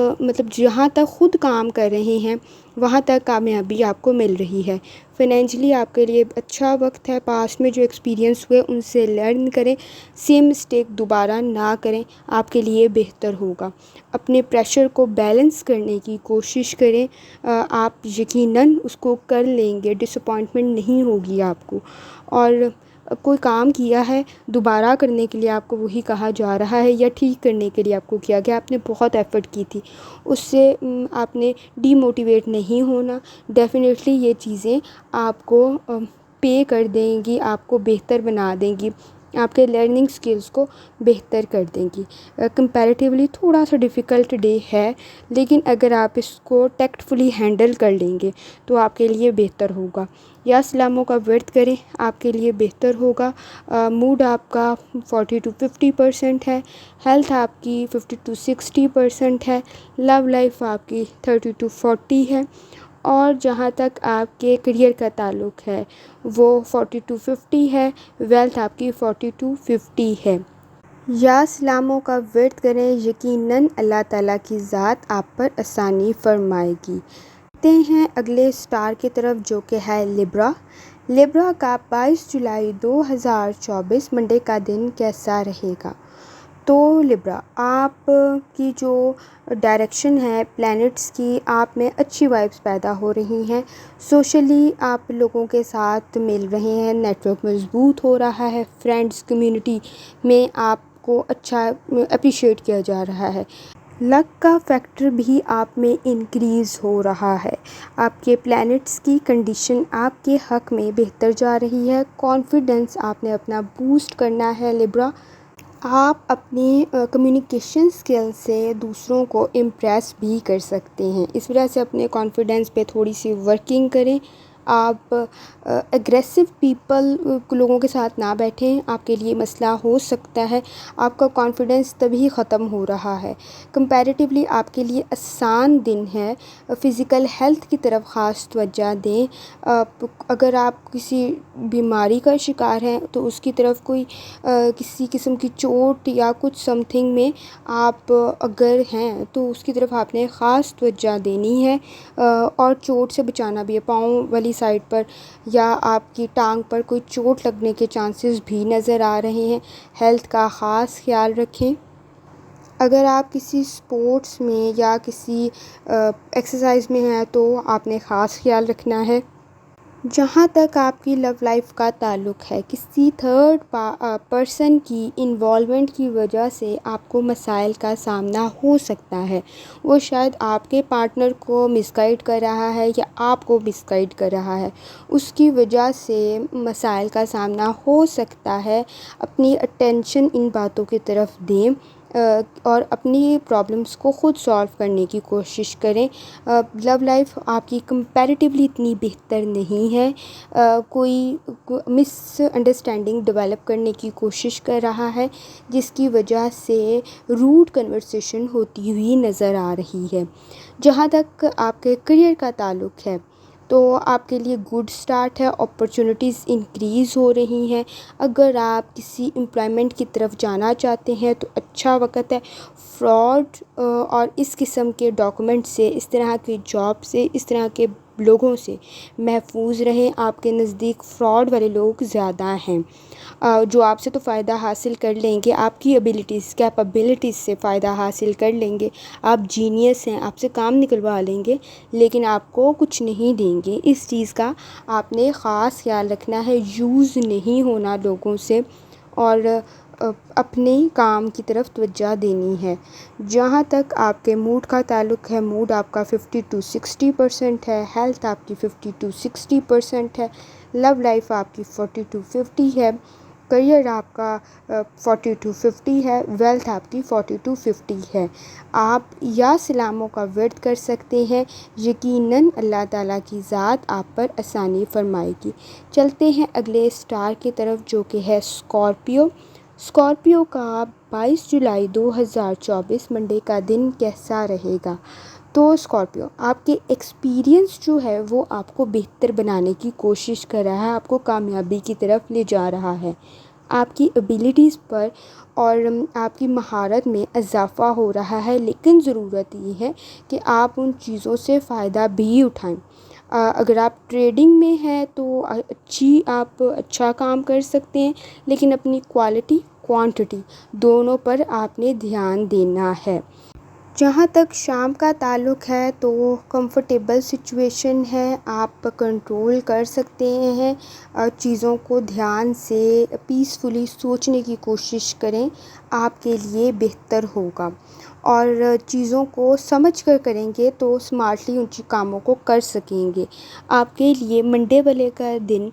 جہاں تک خود کام کر رہے ہیں وہاں تک کامیابی آپ کو مل رہی ہے۔ فائنینشلی آپ کے لیے اچھا وقت ہے، پاسٹ میں جو ایکسپیرینس ہوئے ان سے لرن کریں، سیم مسٹیک دوبارہ نہ کریں، آپ کے لیے بہتر ہوگا۔ اپنے پریشر کو بیلنس کرنے کی کوشش کریں، آپ یقیناً اس کو کر لیں گے، ڈس اپوائنٹمنٹ نہیں ہوگی آپ کو۔ اور کوئی کام کیا ہے دوبارہ کرنے کے لیے آپ کو وہی کہا جا رہا ہے یا ٹھیک کرنے کے لیے آپ کو کیا گیا، آپ نے بہت ایفرٹ کی تھی، اس سے آپ نے ڈی موٹیویٹ نہیں ہونا۔ ڈیفینیٹلی یہ چیزیں آپ کو پے کر دیں گی، آپ کو بہتر بنا دیں گی، آپ کے لرننگ سکلز کو بہتر کر دیں گی۔ کمپیریٹیولی تھوڑا سا ڈیفیکلٹ ڈے ہے، لیکن اگر آپ اس کو ٹیکٹفلی ہینڈل کر لیں گے تو آپ کے لیے بہتر ہوگا۔ یا سلاموں کا ورد کریں، آپ کے لیے بہتر ہوگا۔ موڈ آپ کا 40 to 50% ہے، ہیلتھ آپ کی 50 to 60% ہے، لو لائف آپ کی 30 to 40 ہے، اور جہاں تک آپ کے کریئر کا تعلق ہے وہ 40 to 50 ہے، ویلتھ آپ کی 40 to 50 ہے۔ یا سلاموں کا ورد کریں، یقیناً اللہ تعالیٰ کی ذات آپ پر آسانی فرمائے گی۔ آتے ہیں اگلے سٹار کی طرف جو کہ ہے لیبرا۔ لیبرا کا 22 جولائی 2024 منڈے کا دن کیسا رہے گا؟ تو لیبرا، آپ کی جو ڈائریکشن ہے پلینٹس کی، آپ میں اچھی وائبس پیدا ہو رہی ہیں، سوشلی آپ لوگوں کے ساتھ مل رہے ہیں، نیٹ ورک مضبوط ہو رہا ہے، فرینڈس کمیونٹی میں آپ کو اچھا اپریشیٹ کیا جا رہا ہے۔ لک کا فیکٹر بھی آپ میں انکریز ہو رہا ہے، آپ کے پلینٹس کی کنڈیشن آپ کے حق میں بہتر جا رہی ہے، کانفیڈنس آپ نے اپنا بوسٹ کرنا ہے لیبرا۔ آپ اپنی کمیونیکیشن اسکل سے دوسروں کو امپریس بھی کر سکتے ہیں، اس وجہ سے اپنے کانفیڈنس پہ تھوڑی سی ورکنگ کریں۔ آپ اگریسو پیپل لوگوں کے ساتھ نہ بیٹھیں، آپ کے لیے مسئلہ ہو سکتا ہے، آپ کا کانفیڈنس تبھی ختم ہو رہا ہے۔ کمپیریٹیولی آپ کے لیے آسان دن ہے، فزیکل ہیلتھ کی طرف خاص توجہ دیں۔ اگر آپ کسی بیماری کا شکار ہیں تو اس کی طرف کوئی کسی قسم کی چوٹ یا کچھ سم تھنگ میں آپ اگر ہیں تو اس کی طرف آپ نے خاص توجہ دینی ہے، اور چوٹ سے بچانا بھی ہے۔ پاؤں والی سائڈ پر یا آپ کی ٹانگ پر کوئی چوٹ لگنے کے چانسز بھی نظر آ رہے ہیں، ہیلتھ کا خاص خیال رکھیں۔ اگر آپ کسی سپورٹس میں یا کسی ایکسرسائز میں ہیں تو آپ نے خاص خیال رکھنا ہے۔ جہاں تک آپ کی لو لائف کا تعلق ہے، کسی تھرڈ پرسن کی انوالومنٹ کی وجہ سے آپ کو مسائل کا سامنا ہو سکتا ہے۔ وہ شاید آپ کے پارٹنر کو مس گائیڈ کر رہا ہے یا آپ کو مس گائیڈ کر رہا ہے، اس کی وجہ سے مسائل کا سامنا ہو سکتا ہے۔ اپنی اٹینشن ان باتوں کی طرف دیں اور اپنی پرابلمس کو خود سالو کرنے کی کوشش کریں۔ لو لائف آپ کی کمپیریٹیولی اتنی بہتر نہیں ہے۔ کوئی مس انڈرسٹینڈنگ ڈیولپ کرنے کی کوشش کر رہا ہے، جس کی وجہ سے روڈ کنورسیشن ہوتی ہوئی نظر آ رہی ہے۔ جہاں تک آپ کے کریئر کا تعلق ہے تو آپ کے لیے گڈ سٹارٹ ہے، اپرچونٹیز انکریز ہو رہی ہیں۔ اگر آپ کسی امپلائمنٹ کی طرف جانا چاہتے ہیں تو اچھا وقت ہے۔ فراڈ اور اس قسم کے ڈاکومنٹ سے، اس طرح کے جاب سے، اس طرح کے لوگوں سے محفوظ رہیں۔ آپ کے نزدیک فراڈ والے لوگ زیادہ ہیں، جو آپ سے تو فائدہ حاصل کر لیں گے، آپ کی ایبلٹیز کیپیبلٹیز سے فائدہ حاصل کر لیں گے۔ آپ جینیس ہیں، آپ سے کام نکلوا لیں گے، لیکن آپ کو کچھ نہیں دیں گے۔ اس چیز کا آپ نے خاص خیال رکھنا ہے، یوز نہیں ہونا لوگوں سے اور اپنے کام کی طرف توجہ دینی ہے۔ جہاں تک آپ کے موڈ کا تعلق ہے، موڈ آپ کا 50 to 60% ہے، ہیلتھ آپ کی 50 to 60% ہے، لو لائف آپ کی 40 to 50 ہے، کریئر آپ کا 40 to 50 ہے، ویلتھ آپ کی 40 to 50 ہے۔ آپ یا سلاموں کا ورد کر سکتے ہیں، یقیناً اللہ تعالیٰ کی ذات آپ پر آسانی فرمائے گی۔ چلتے ہیں اگلے سٹار کی طرف، جو کہ ہے اسکارپیو۔ اسکارپیو کا 22 جولائی 2024 منڈے کا دن کیسا رہے گا؟ تو اسکارپیو، آپ کے ایکسپیرینس جو ہے وہ آپ کو بہتر بنانے کی کوشش کر رہا ہے، آپ کو کامیابی کی طرف لے جا رہا ہے۔ آپ کی ایبلٹیز پر اور آپ کی مہارت میں اضافہ ہو رہا ہے، لیکن ضرورت یہ ہے کہ آپ ان چیزوں سے فائدہ بھی اٹھائیں۔ اگر آپ ٹریڈنگ میں ہیں تو آپ اچھا کام کر سکتے ہیں، لیکن اپنی کوالٹی کوانٹٹی دونوں پر آپ نے دھیان دینا ہے۔ جہاں تک شام کا تعلق ہے تو کمفرٹیبل سچویشن ہے، آپ کنٹرول کر سکتے ہیں۔ چیزوں کو دھیان سے پیسفلی سوچنے کی کوشش کریں، آپ کے لیے بہتر ہوگا اور چیزوں کو سمجھ کر کریں گے تو اسمارٹلی ان کاموں کو کر سکیں گے۔ آپ کے لیے منڈے والے کا دن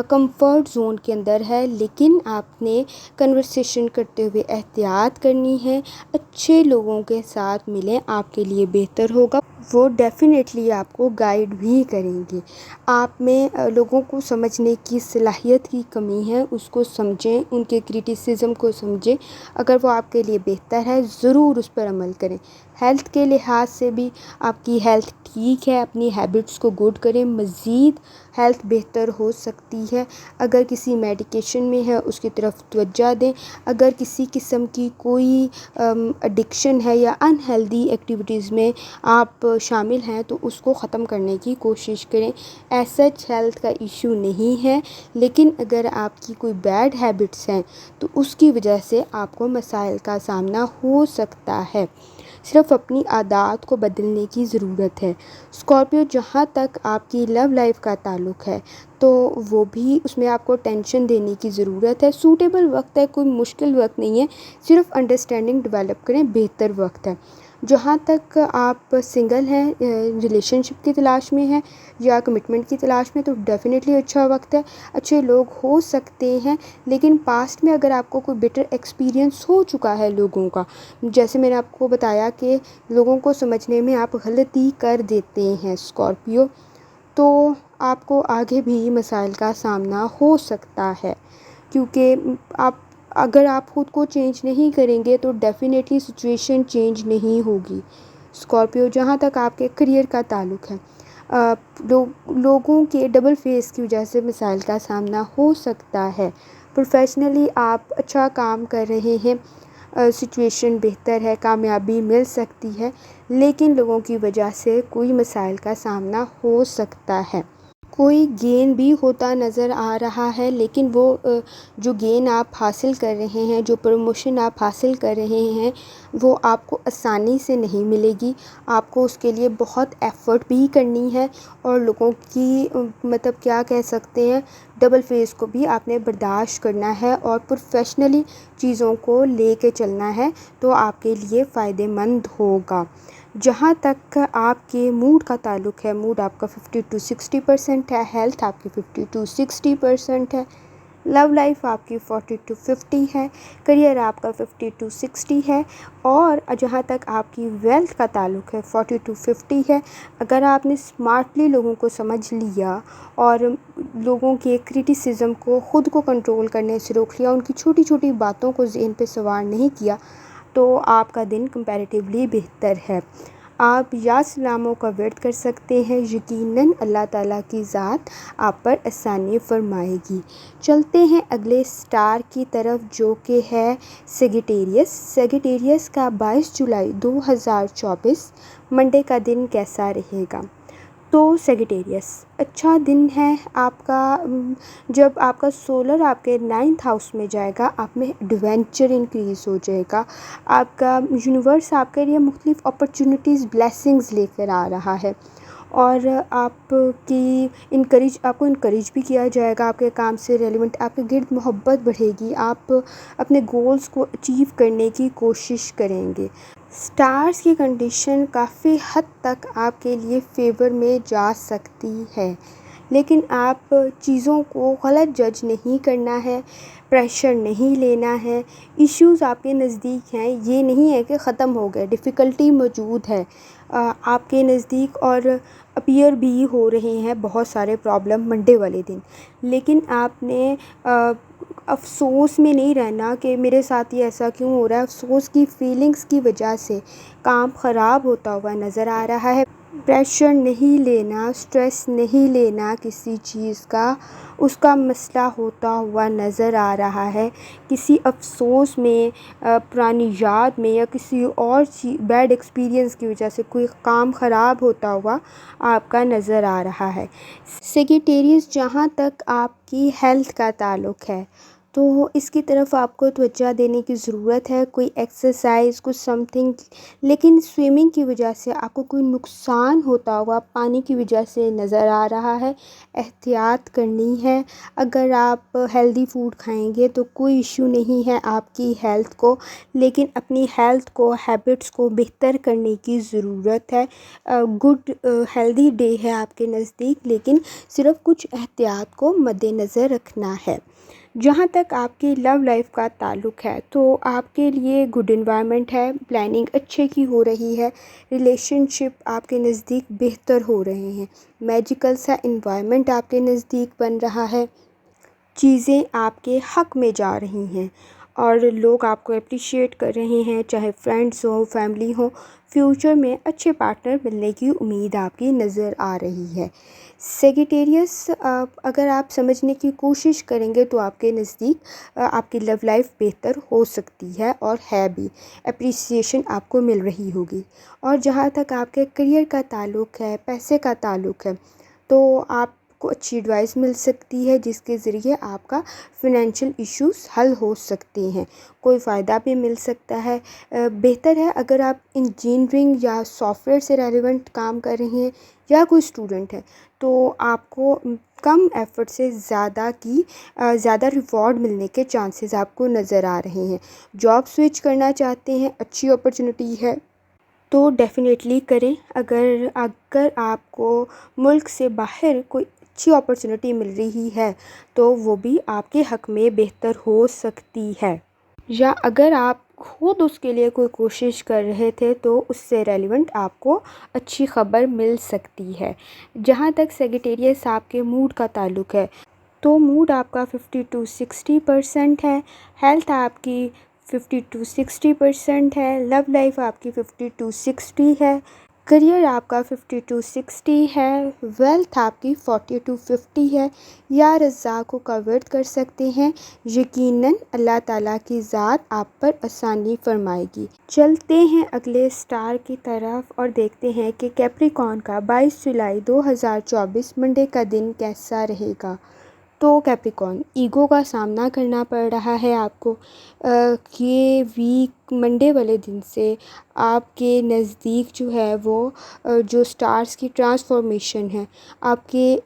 کمفرٹ زون کے اندر ہے، لیکن آپ نے کنورسیشن کرتے ہوئے احتیاط کرنی ہے۔ اچھے لوگوں کے ساتھ ملیں، آپ کے لیے بہتر ہوگا، وہ ڈیفینیٹلی آپ کو گائیڈ بھی کریں گے۔ آپ میں لوگوں کو سمجھنے کی صلاحیت کی کمی ہے، اس کو سمجھیں، ان کے کریٹیسزم کو سمجھیں۔ اگر وہ آپ کے لیے بہتر ہے، ضرور اس پر عمل کریں۔ ہیلتھ کے لحاظ سے بھی آپ کی ہیلتھ ٹھیک ہے، اپنی ہیبٹس کو گڈ کریں، مزید ہیلتھ بہتر ہو سکتی ہے۔ اگر کسی میڈیکیشن میں ہے اس کی طرف توجہ دیں۔ اگر کسی قسم کی کوئی ایڈکشن ہے یا انہیلدی ایکٹیویٹیز میں آپ شامل ہیں تو اس کو ختم کرنے کی کوشش کریں۔ ایسا ہیلتھ کا ایشو نہیں ہے، لیکن اگر آپ کی کوئی بیڈ ہیبٹس ہیں تو اس کی وجہ سے آپ کو مسائل کا سامنا ہو سکتا ہے۔ صرف اپنی عادات کو بدلنے کی ضرورت ہے۔ اسکارپیو، جہاں تک آپ کی لو لائف کا تعلق ہے تو وہ بھی اس میں آپ کو ٹینشن دینے کی ضرورت ہے۔ سوٹیبل وقت ہے، کوئی مشکل وقت نہیں ہے، صرف انڈرسٹینڈنگ ڈیولپ کریں، بہتر وقت ہے۔ جہاں تک آپ سنگل ہیں، ریلیشن شپ کی تلاش میں ہیں یا کمٹمنٹ کی تلاش میں، تو ڈیفینیٹلی اچھا وقت ہے۔ اچھے لوگ ہو سکتے ہیں، لیکن پاسٹ میں اگر آپ کو کوئی بیٹر ایکسپیرینس ہو چکا ہے لوگوں کا، جیسے میں نے آپ کو بتایا کہ لوگوں کو سمجھنے میں آپ غلطی کر دیتے ہیں اسکارپیو، تو آپ کو آگے بھی مسائل کا سامنا ہو سکتا ہے، کیونکہ اگر آپ خود کو چینج نہیں کریں گے تو ڈیفینیٹلی سچویشن چینج نہیں ہوگی۔ اسکارپیو، جہاں تک آپ کے کریئر کا تعلق ہے، لوگوں کے ڈبل فیس کی وجہ سے مسائل کا سامنا ہو سکتا ہے۔ پروفیشنلی آپ اچھا کام کر رہے ہیں، سچویشن بہتر ہے، کامیابی مل سکتی ہے، لیکن لوگوں کی وجہ سے کوئی مسائل کا سامنا ہو سکتا ہے۔ کوئی گین بھی ہوتا نظر آ رہا ہے، لیکن وہ جو گین آپ حاصل کر رہے ہیں، جو پروموشن آپ حاصل کر رہے ہیں، وہ آپ کو آسانی سے نہیں ملے گی۔ آپ کو اس کے لیے بہت ایفرٹ بھی کرنی ہے، اور لوگوں کی مطلب کیا کہہ سکتے ہیں، ڈبل فیس کو بھی آپ نے برداشت کرنا ہے اور پروفیشنلی چیزوں کو لے کے چلنا ہے، تو آپ کے لیے فائدہ مند ہوگا۔ جہاں تک آپ کے موڈ کا تعلق ہے، موڈ آپ کا 50 to 60% ہے، ہیلتھ آپ کی 50 to 60% ہے، لو لائف آپ کی 40 to 50 ہے، کریئر آپ کا 50 to 60 ہے، اور جہاں تک آپ کی ویلتھ کا تعلق ہے 40 to 50 ہے۔ اگر آپ نے اسمارٹلی لوگوں کو سمجھ لیا اور لوگوں کے کرٹیسزم کو، خود کو کنٹرول کرنے سے روک لیا، ان کی چھوٹی چھوٹی باتوں کو ذہن پہ سوار نہیں کیا، تو آپ کا دن کمپیریٹیولی بہتر ہے۔ آپ یا سلاموں کا ورد کر سکتے ہیں، یقیناً اللہ تعالیٰ کی ذات آپ پر آسانی فرمائے گی۔ چلتے ہیں اگلے سٹار کی طرف، جو کہ ہے سیگیٹیریس۔ سیگیٹیریس کا 22 جولائی 2024 منڈے کا دن کیسا رہے گا؟ تو سیگیٹیریس اچھا دن ہے آپ کا۔ جب آپ کا سولر آپ کے 9th ہاؤس میں جائے گا، آپ میں ایڈونچر انکریز ہو جائے گا۔ آپ کا یونیورس آپ کے لیے مختلف اپرچونیٹیز، بلیسنگز لے کر آ رہا ہے، اور آپ کو انکریج بھی کیا جائے گا آپ کے کام سے ریلیونٹ۔ آپ کے گرد محبت بڑھے گی، آپ اپنے گولز کو اچیو کرنے کی کوشش کریں گے۔ سٹارز کی کنڈیشن کافی حد تک آپ کے لیے فیور میں جا سکتی ہے، لیکن آپ چیزوں کو غلط جج نہیں کرنا ہے، پریشر نہیں لینا ہے۔ ایشوز آپ کے نزدیک ہیں، یہ نہیں ہے کہ ختم ہو گئے، ڈیفیکلٹی موجود ہے آپ کے نزدیک، اور اپیئر بھی ہو رہے ہیں بہت سارے پرابلم منڈے والے دن، لیکن آپ نے افسوس میں نہیں رہنا کہ میرے ساتھ یہ ایسا کیوں ہو رہا ہے۔ افسوس کی فیلنگز کی وجہ سے کام خراب ہوتا ہوا نظر آ رہا ہے۔ پریشر نہیں لینا، سٹریس نہیں لینا کسی چیز کا، اس کا مسئلہ ہوتا ہوا نظر آ رہا ہے۔ کسی افسوس میں، پرانی یاد میں، یا کسی اور بیڈ ایکسپیرینس کی وجہ سے کوئی کام خراب ہوتا ہوا آپ کا نظر آ رہا ہے۔ سیگیٹیریس جہاں تک آپ کی ہیلتھ کا تعلق ہے، تو اس کی طرف آپ کو توجہ دینے کی ضرورت ہے۔ کوئی ایکسرسائز، کچھ سم تھنگ، لیکن سوئمنگ کی وجہ سے آپ کو کوئی نقصان ہوتا ہوا پانی کی وجہ سے نظر آ رہا ہے، احتیاط کرنی ہے۔ اگر آپ ہیلدی فوڈ کھائیں گے تو کوئی ایشو نہیں ہے آپ کی ہیلتھ کو، لیکن اپنی ہیلتھ کو، ہیبٹس کو بہتر کرنے کی ضرورت ہے۔ گڈ ہیلدی ڈے ہے آپ کے نزدیک، لیکن صرف کچھ احتیاط کو مد نظر رکھنا ہے۔ جہاں تک آپ کی لو لائف کا تعلق ہے، تو آپ کے لیے گڈ انوائرمنٹ ہے، پلاننگ اچھے کی ہو رہی ہے، ریلیشن شپ آپ کے نزدیک بہتر ہو رہے ہیں، میجیکل سا انوائرمنٹ آپ کے نزدیک بن رہا ہے، چیزیں آپ کے حق میں جا رہی ہیں، اور لوگ آپ کو اپریشیٹ کر رہے ہیں، چاہے فرینڈس ہوں، فیملی ہوں۔ فیوچر میں اچھے پارٹنر ملنے کی امید آپ کی نظر آ رہی ہے۔ سیگیٹیریس اگر آپ سمجھنے کی کوشش کریں گے تو آپ کے نزدیک آپ کی لو لائف بہتر ہو سکتی ہے، اور ہے بھی، اپریسیشن آپ کو مل رہی ہوگی۔ اور جہاں تک آپ کے کریئر کا تعلق ہے، پیسے کا تعلق ہے، تو آپ کو اچھی ایڈوائس مل سکتی ہے، جس کے ذریعے آپ کا فنینشیل ایشوز حل ہو سکتے ہیں، کوئی فائدہ بھی مل سکتا ہے۔ بہتر ہے اگر آپ انجینئرنگ یا سافٹ ویئر سے ریلیونٹ کام کر رہے ہیں، یا کوئی اسٹوڈنٹ ہے، تو آپ کو کم ایفرٹ سے زیادہ ریوارڈ ملنے کے چانسز آپ کو نظر آ رہے ہیں۔ جاب سوئچ کرنا چاہتے ہیں، اچھی اپرچونٹی ہے تو ڈیفینیٹلی کریں۔ اگر آپ کو ملک سے باہر کوئی اچھی اپرچونٹی مل رہی ہے، تو وہ بھی آپ کے حق میں بہتر ہو سکتی ہے، یا اگر آپ خود اس کے لیے کوئی کوشش کر رہے تھے تو اس سے ریلیونٹ آپ کو اچھی خبر مل سکتی ہے۔ جہاں تک سیگیٹیریس آپ کے موڈ کا تعلق ہے، تو موڈ آپ کا 50 to 60% ہے، ہیلتھ آپ کی 50 to 60% ہے، لو لائف آپ کی 50 to 60 ہے، کریئر آپ کا 52-60 ہے، ویلتھ آپ کی 40-50 ہے، یا رزاق کو کورڈ کر سکتے ہیں۔ یقیناً اللہ تعالیٰ کی ذات آپ پر آسانی فرمائے گی۔ چلتے ہیں اگلے سٹار کی طرف اور دیکھتے ہیں کہ کیپریکون کا 22 جولائی 2024 منڈے کا دن کیسا رہے گا۔ تو کیپریکون، ایگو کا سامنا کرنا پڑ رہا ہے آپ کو۔ یہ ویک منڈے والے دن سے آپ کے نزدیک جو ہے وہ جو سٹارز کی ٹرانسفارمیشن ہے آپ کے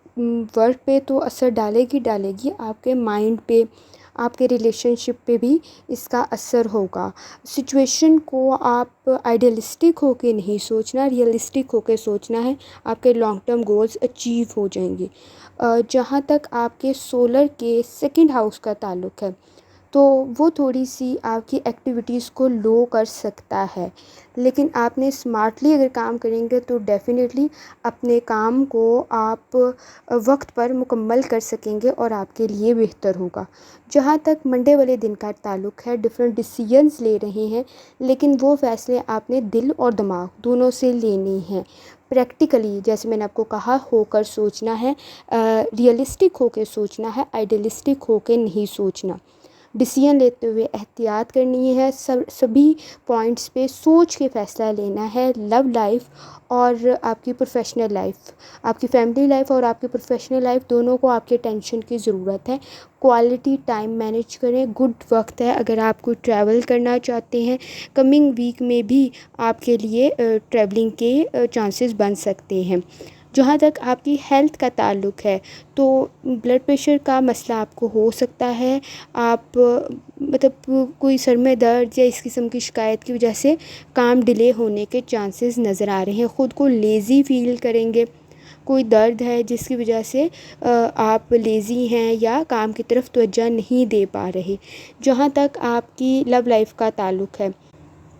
ورک پہ تو اثر ڈالے گی، آپ کے مائنڈ پہ، آپ کے ریلیشن شپ پہ بھی اس کا اثر ہوگا۔ سچویشن کو آپ آئیڈیلسٹک ہو کے نہیں سوچنا، ریئلسٹک ہو کے سوچنا ہے، آپ کے لانگ ٹرم گولز اچیو ہو جائیں گے۔ جہاں تک آپ کے سولر کے سیکنڈ ہاؤس کا تعلق ہے تو وہ تھوڑی سی آپ کی ایکٹیویٹیز کو لو کر سکتا ہے، لیکن آپ نے اسمارٹلی اگر کام کریں گے تو ڈیفینیٹلی اپنے کام کو آپ وقت پر مکمل کر سکیں گے اور آپ کے لیے بہتر ہوگا۔ جہاں تک منڈے والے دن کا تعلق ہے، ڈفرینٹ ڈیسیژنز لے رہے ہیں، لیکن وہ فیصلے آپ نے دل اور دماغ دونوں سے لینے ہیں۔ پریکٹیکلی جیسے میں نے آپ کو کہا ہو کر سوچنا ہے، ریئلسٹک ہو کے سوچنا ہے، آئیڈیلسٹک ہو کے نہیں سوچنا۔ ڈیسیژن لیتے ہوئے احتیاط کرنی ہے، سبھی پوائنٹس پہ سوچ کے فیصلہ لینا ہے۔ لو لائف اور آپ کی پروفیشنل لائف، آپ کی فیملی لائف اور آپ کی پروفیشنل لائف دونوں کو آپ کے ٹینشن کی ضرورت ہے۔ کوالٹی ٹائم مینیج کریں، گڈ وقت ہے اگر آپ کو ٹریول کرنا چاہتے ہیں۔ کمنگ ویک میں بھی آپ کے لیے ٹریولنگ کے چانسز بن سکتے ہیں۔ جہاں تک آپ کی ہیلتھ کا تعلق ہے تو بلڈ پریشر کا مسئلہ آپ کو ہو سکتا ہے، آپ مطلب کوئی سر میں درد یا اس قسم کی شکایت کی وجہ سے کام ڈیلے ہونے کے چانسز نظر آ رہے ہیں، خود کو لیزی فیل کریں گے، کوئی درد ہے جس کی وجہ سے آپ لیزی ہیں یا کام کی طرف توجہ نہیں دے پا رہے۔ جہاں تک آپ کی لو لائف کا تعلق ہے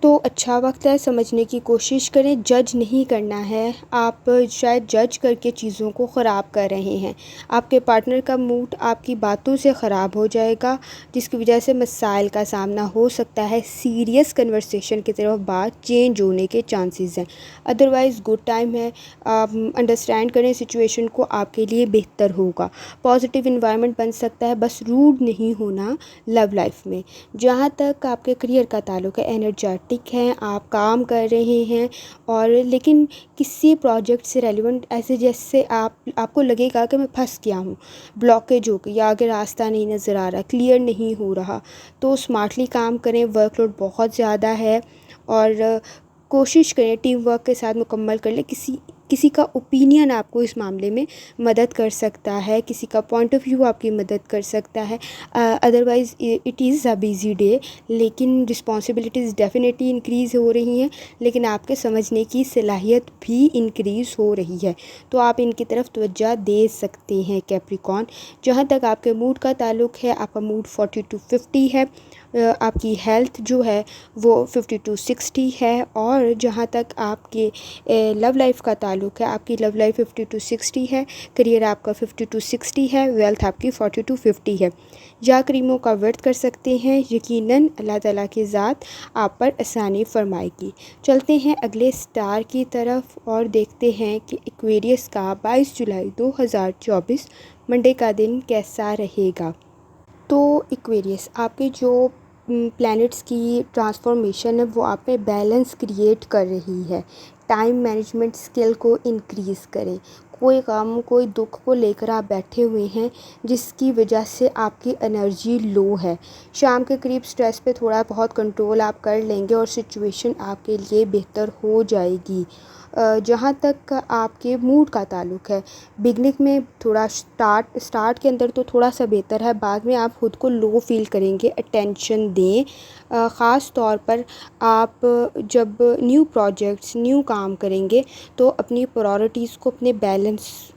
تو اچھا وقت ہے، سمجھنے کی کوشش کریں، جج نہیں کرنا ہے، آپ شاید جج کر کے چیزوں کو خراب کر رہے ہیں۔ آپ کے پارٹنر کا موڈ آپ کی باتوں سے خراب ہو جائے گا جس کی وجہ سے مسائل کا سامنا ہو سکتا ہے، سیریس کنورسیشن کی طرف بات چینج ہونے کے چانسز ہیں۔ ادروائز گڈ ٹائم ہے، انڈرسٹینڈ کریں سچویشن کو، آپ کے لیے بہتر ہوگا۔ پازیٹیو انوائرمنٹ بن سکتا ہے، بس روڈ نہیں ہونا لو لائف میں۔ جہاں تک آپ کے کریئر کا تعلق ہے، انرجیٹک ہیں، آپ کام کر رہے ہیں اور لیکن کسی پروجیکٹ سے ریلیونٹ ایسے جیسے آپ کو لگے گا کہ میں پھنس گیا ہوں، بلاکیج ہو گئی، یا اگر راستہ نہیں نظر آ رہا، کلیئر نہیں ہو رہا، تو اسمارٹلی کام کریں۔ ورک لوڈ بہت زیادہ ہے اور کوشش کریں ٹیم ورک کے ساتھ مکمل کر لیں۔ کسی کا اوپینین آپ کو اس معاملے میں مدد کر سکتا ہے، کسی کا پوائنٹ آف ویو آپ کی مدد کر سکتا ہے۔ Otherwise it is a busy day, لیکن رسپانسبلٹیز ڈیفینیٹلی انکریز ہو رہی ہیں، لیکن آپ کے سمجھنے کی صلاحیت بھی انکریز ہو رہی ہے، تو آپ ان کی طرف توجہ دے سکتے ہیں کیپریکون۔ جہاں تک آپ کے موڈ کا تعلق ہے، آپ کا موڈ 40-50 ہے، آپ کی ہیلتھ جو ہے وہ 50-60 ہے، اور جہاں تک آپ کے لو لائف کا تعلق ہے، آپ کی لو لائف 50-60 ہے، کریئر آپ کا 50-60 ہے، ویلتھ آپ کی 40-50 ہے۔ یا کریموں کا ورت کر سکتے ہیں، یقیناً اللہ تعالیٰ کی ذات آپ پر آسانی فرمائے گی۔ چلتے ہیں اگلے سٹار کی طرف اور دیکھتے ہیں کہ ایکویریس کا 22 جولائی 2024 منڈے کا دن کیسا رہے گا۔ تو ایکویریس، آپ کے جو پلینٹس کی ٹرانسفارمیشن ہے وہ آپ میں بیلنس کریٹ کر رہی ہے۔ ٹائم مینجمنٹ سکل کو انکریز کریں۔ کوئی غم، کوئی دکھ کو لے کر آپ بیٹھے ہوئے ہیں جس کی وجہ سے آپ کی انرجی لو ہے، شام کے قریب سٹریس پہ تھوڑا بہت کنٹرول آپ کر لیں گے اور سچویشن آپ کے لیے بہتر ہو جائے گی۔ جہاں تک آپ کے موڈ کا تعلق ہے، بگننگ میں تھوڑا سٹارٹ کے اندر تو تھوڑا سا بہتر ہے، بعد میں آپ خود کو لو فیل کریں گے۔ اٹینشن دیں، خاص طور پر آپ جب نیو پروجیکٹس، نیو کام کریں گے تو اپنی پرائورٹیز کو،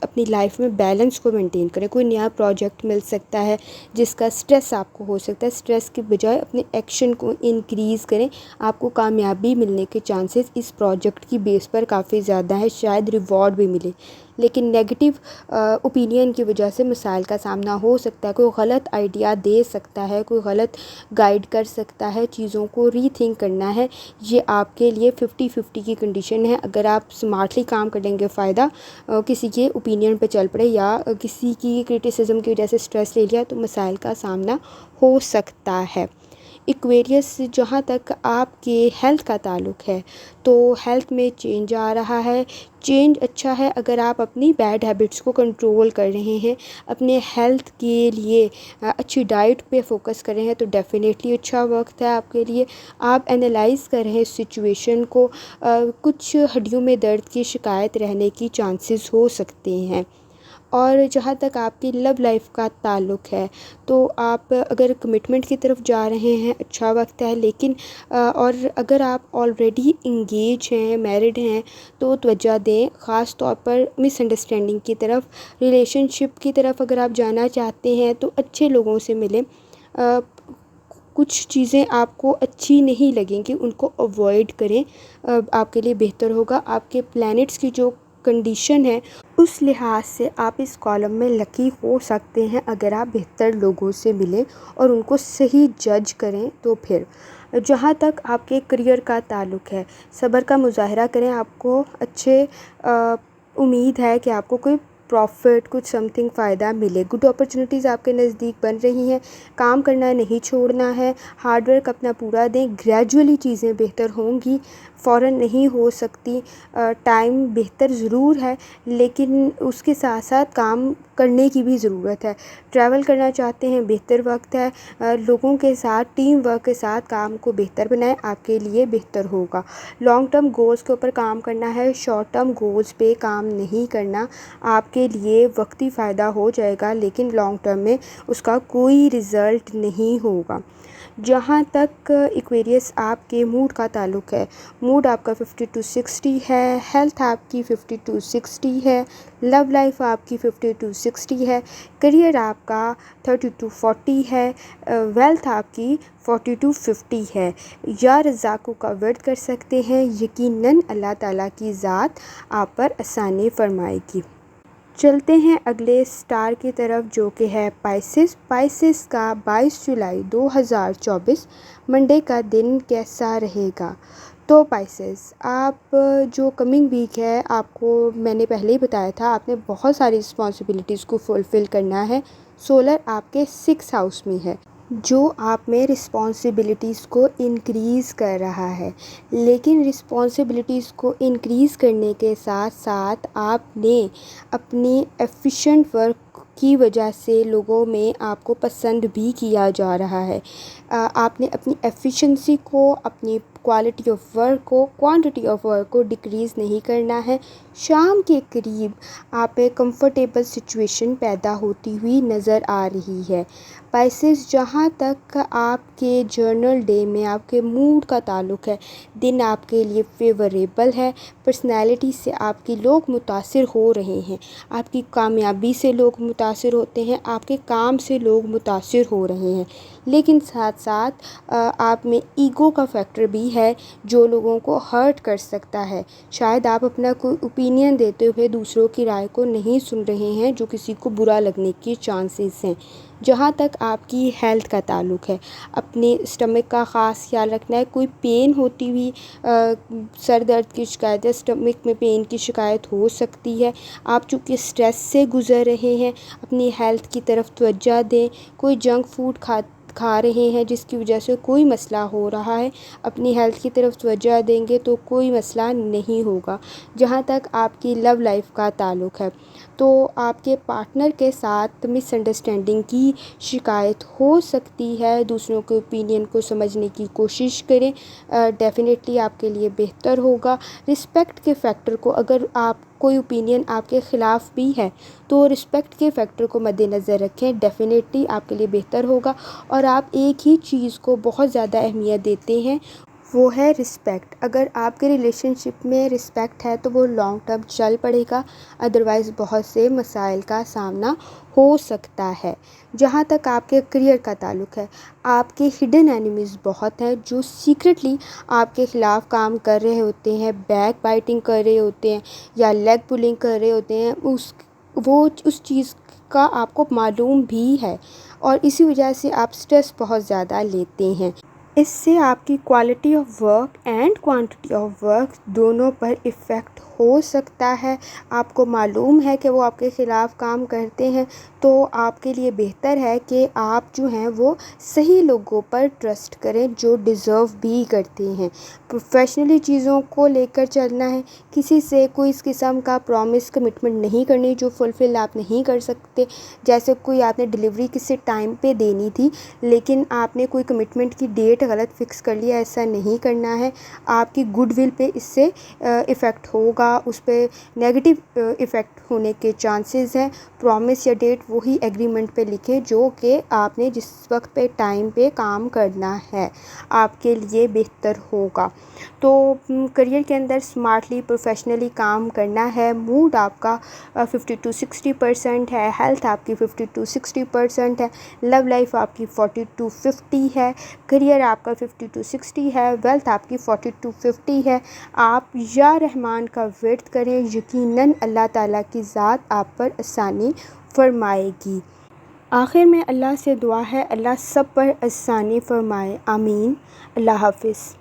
اپنی لائف میں بیلنس کو مینٹین کریں۔ کوئی نیا پروجیکٹ مل سکتا ہے جس کا سٹریس آپ کو ہو سکتا ہے، سٹریس کے بجائے اپنے ایکشن کو انکریز کریں، آپ کو کامیابی ملنے کے چانسز اس پروجیکٹ کی بیس پر کافی کافی زیادہ ہیں، شاید ریوارڈ بھی ملے، لیکن نیگیٹو اوپینین کی وجہ سے مسائل کا سامنا ہو سکتا ہے۔ کوئی غلط آئیڈیا دے سکتا ہے، کوئی غلط گائیڈ کر سکتا ہے، چیزوں کو ری تھنک کرنا ہے۔ یہ آپ کے لیے 50-50 کی کنڈیشن ہے۔ اگر آپ سمارٹلی کام کریں گے فائدہ، کسی کے اوپینین پہ چل پڑے یا کسی کی کرٹیسزم کی وجہ سے اسٹریس لے لیا تو مسائل کا سامنا ہو سکتا ہے۔ ایکویریس، جہاں تک آپ کے ہیلتھ کا تعلق ہے تو ہیلتھ میں چینج آ رہا ہے۔ چینج اچھا ہے اگر آپ اپنی بیڈ ہیبٹس کو کنٹرول کر رہے ہیں، اپنے ہیلتھ کے لیے اچھی ڈائٹ پہ فوکس کر رہے ہیں تو ڈیفینیٹلی اچھا وقت ہے آپ کے لیے۔ آپ انالائز کر رہے ہیں سچویشن کو، کچھ ہڈیوں میں درد کی شکایت رہنے کی چانسز ہو سکتے ہیں۔ اور جہاں تک آپ کی لو لائف کا تعلق ہے تو آپ اگر کمٹمنٹ کی طرف جا رہے ہیں اچھا وقت ہے، لیکن اور اگر آپ آلریڈی انگیج ہیں، میرڈ ہیں تو توجہ دیں، خاص طور پر مس انڈرسٹینڈنگ کی طرف، ریلیشن شپ کی طرف اگر آپ جانا چاہتے ہیں تو اچھے لوگوں سے ملیں۔ کچھ چیزیں آپ کو اچھی نہیں لگیں گی، ان کو اوائڈ کریں، آپ کے لیے بہتر ہوگا۔ آپ کے پلینٹس کی جو کنڈیشن ہے اس لحاظ سے آپ اس کالم میں لکی ہو سکتے ہیں اگر آپ بہتر لوگوں سے ملیں اور ان کو صحیح جج کریں تو پھر۔ جہاں تک آپ کے کریئر کا تعلق ہے، صبر کا مظاہرہ کریں، آپ کو اچھے امید ہے کہ آپ کو کوئی پروفٹ، کچھ سم تھنگ فائدہ ملے۔ گڈ اپرچونیٹیز آپ کے نزدیک بن رہی ہیں، کام کرنا نہیں چھوڑنا ہے، ہارڈ ورک اپنا پورا دیں، گریجولی چیزیں بہتر ہوں گی، فوراً نہیں ہو سکتی۔ ٹائم بہتر ضرور ہے لیکن اس کے ساتھ ساتھ کام کرنے کی بھی ضرورت ہے۔ ٹریول کرنا چاہتے ہیں، بہتر وقت ہے، لوگوں کے ساتھ، ٹیم ورک کے ساتھ کام کو بہتر بنائیں، آپ کے لیے بہتر ہوگا۔ لانگ ٹرم گولز کے اوپر کام کرنا ہے، شارٹ ٹرم گولز پہ کام نہیں کرنا۔ آپ کے لیے وقتی فائدہ ہو جائے گا لیکن لانگ ٹرم میں اس کا کوئی رزلٹ نہیں ہوگا۔ جہاں تک ایکویریس آپ کے موڈ کا تعلق ہے، موڈ آپ کا 50-60 ہے، ہیلتھ آپ کی 50-60 ہے، لو لائف آپ کی 50-60 ہے، کریئر آپ کا 30-40 ہے، ویلتھ آپ کی 40-50 ہے۔ یا رزاقوں کا ورد کر سکتے ہیں، یقیناً اللہ تعالیٰ کی ذات آپ پر آسانی فرمائے گی۔ چلتے ہیں اگلے سٹار کی طرف جو کہ ہے پائسس۔ پائسس کا 22 جولائی 2024 منڈے کا دن کیسا رہے گا؟ تو پائسس، آپ جو کمنگ ویک ہے، آپ کو میں نے پہلے ہی بتایا تھا، آپ نے بہت ساری رسپانسبلٹیز کو فلفل کرنا ہے۔ سولر آپ کے 6 ہاؤس میں ہے جو آپ میں رسپانسبلٹیز کو انکریز کر رہا ہے، لیکن رسپانسبلٹیز کو انکریز کرنے کے ساتھ ساتھ آپ نے اپنی ایفیشینٹ ورک کی وجہ سے لوگوں میں آپ کو پسند بھی کیا جا رہا ہے۔ آپ نے اپنی ایفیشنسی کو، اپنی کوالٹی آف ورک کو، کوانٹٹی آف ورک کو ڈکریز نہیں کرنا ہے۔ شام کے قریب آپ میں کمفرٹیبل سچویشن پیدا ہوتی ہوئی نظر آ رہی ہے۔ پائسس، جہاں تک آپ کے جرنل ڈے میں آپ کے موڈ کا تعلق ہے، دن آپ کے لیے فیوریبل ہے۔ پرسنالٹی سے آپ کی لوگ متاثر ہو رہے ہیں، آپ کی کامیابی سے لوگ متاثر ہوتے ہیں، آپ کے کام سے لوگ متاثر ہو رہے ہیں، لیکن ساتھ ساتھ آپ میں ایگو کا فیکٹر بھی ہے جو لوگوں کو ہرٹ کر سکتا ہے۔ شاید آپ اپنا کوئی اوپینین دیتے ہوئے دوسروں کی رائے کو نہیں سن رہے ہیں جو کسی کو برا لگنے کی چانسز ہیں۔ جہاں تک آپ کی ہیلتھ کا تعلق ہے، اپنے اسٹمک کا خاص خیال رکھنا ہے۔ کوئی پین ہوتی ہوئی، سر درد کی شکایت ہے، اسٹمک میں پین کی شکایت ہو سکتی ہے۔ آپ چونکہ اسٹریس سے گزر رہے ہیں، اپنی ہیلتھ کی طرف توجہ دیں۔ کوئی جنک فوڈ کھا رہے ہیں جس کی وجہ سے کوئی مسئلہ ہو رہا ہے، اپنی ہیلتھ کی طرف توجہ دیں گے تو کوئی مسئلہ نہیں ہوگا۔ جہاں تک آپ کی لو لائف کا تعلق ہے تو آپ کے پارٹنر کے ساتھ مس انڈرسٹینڈنگ کی شکایت ہو سکتی ہے، دوسروں کے اوپینین کو سمجھنے کی کوشش کریں، ڈیفینیٹلی آپ کے لیے بہتر ہوگا۔ رسپیکٹ کے فیکٹر کو، اگر آپ کوئی اوپینین آپ کے خلاف بھی ہے تو رسپیکٹ کے فیکٹر کو مد نظر رکھیں، ڈیفینیٹلی آپ کے لیے بہتر ہوگا۔ اور آپ ایک ہی چیز کو بہت زیادہ اہمیت دیتے ہیں، وہ ہے رسپیکٹ۔ اگر آپ کے ریلیشن شپ میں رسپیکٹ ہے تو وہ لانگ ٹرم چل پڑے گا، ادروائز بہت سے مسائل کا سامنا ہو سکتا ہے۔ جہاں تک آپ کے کریئر کا تعلق ہے، آپ کے ہڈن اینیمیز بہت ہیں جو سیکرٹلی آپ کے خلاف کام کر رہے ہوتے ہیں، بیک بائٹنگ کر رہے ہوتے ہیں یا لیگ پولنگ کر رہے ہوتے ہیں، وہ اس چیز کا آپ کو معلوم بھی ہے، اور اسی وجہ سے آپ سٹریس بہت زیادہ لیتے ہیں۔ اس سے آپ کی quality of work and quantity of work دونوں پر ایفیکٹ ہو سکتا ہے۔ آپ کو معلوم ہے کہ وہ آپ کے خلاف کام کرتے ہیں، تو آپ کے لیے بہتر ہے کہ آپ جو ہیں وہ صحیح لوگوں پر ٹرسٹ کریں جو ڈیزرو بھی کرتے ہیں۔ پروفیشنلی چیزوں کو لے کر چلنا ہے، کسی سے کوئی اس قسم کا پرومس کمٹمنٹ نہیں کرنی جو فلفل آپ نہیں کر سکتے۔ جیسے کوئی آپ نے ڈیلیوری کسی ٹائم پہ دینی تھی لیکن آپ نے کوئی کمٹمنٹ کی ڈیٹ غلط فکس کر لیا، ایسا نہیں کرنا ہے۔ آپ کی گڈ ول پہ اس سے ایفیکٹ ہوگا، اس پہ نیگیٹو ایفیکٹ ہونے کے چانسز ہیں۔ پرومس یا ڈیٹ وہی ایگریمنٹ پہ لکھیں جو کہ آپ نے جس وقت پہ ٹائم پہ کام کرنا ہے، آپ کے لیے بہتر ہوگا۔ تو کریئر کے اندر اسمارٹلی پروفیشنلی کام کرنا ہے۔ موڈ آپ کا 50 to 60% ہے، ہیلتھ آپ کی 50 to 60% ہے، لو لائف آپ کی 40 to 50 ہے، کریئر آپ کا 50 to 60 ہے، ویلتھ آپ کی 40 to 50 ہے۔ آپ یا رحمان کا ورد کریں، یقیناً اللہ تعالیٰ کی ذات آپ پر آسانی فرمائے گی۔ آخر میں اللہ سے دعا ہے اللہ سب پر آسانی فرمائے، آمین۔ اللہ حافظ۔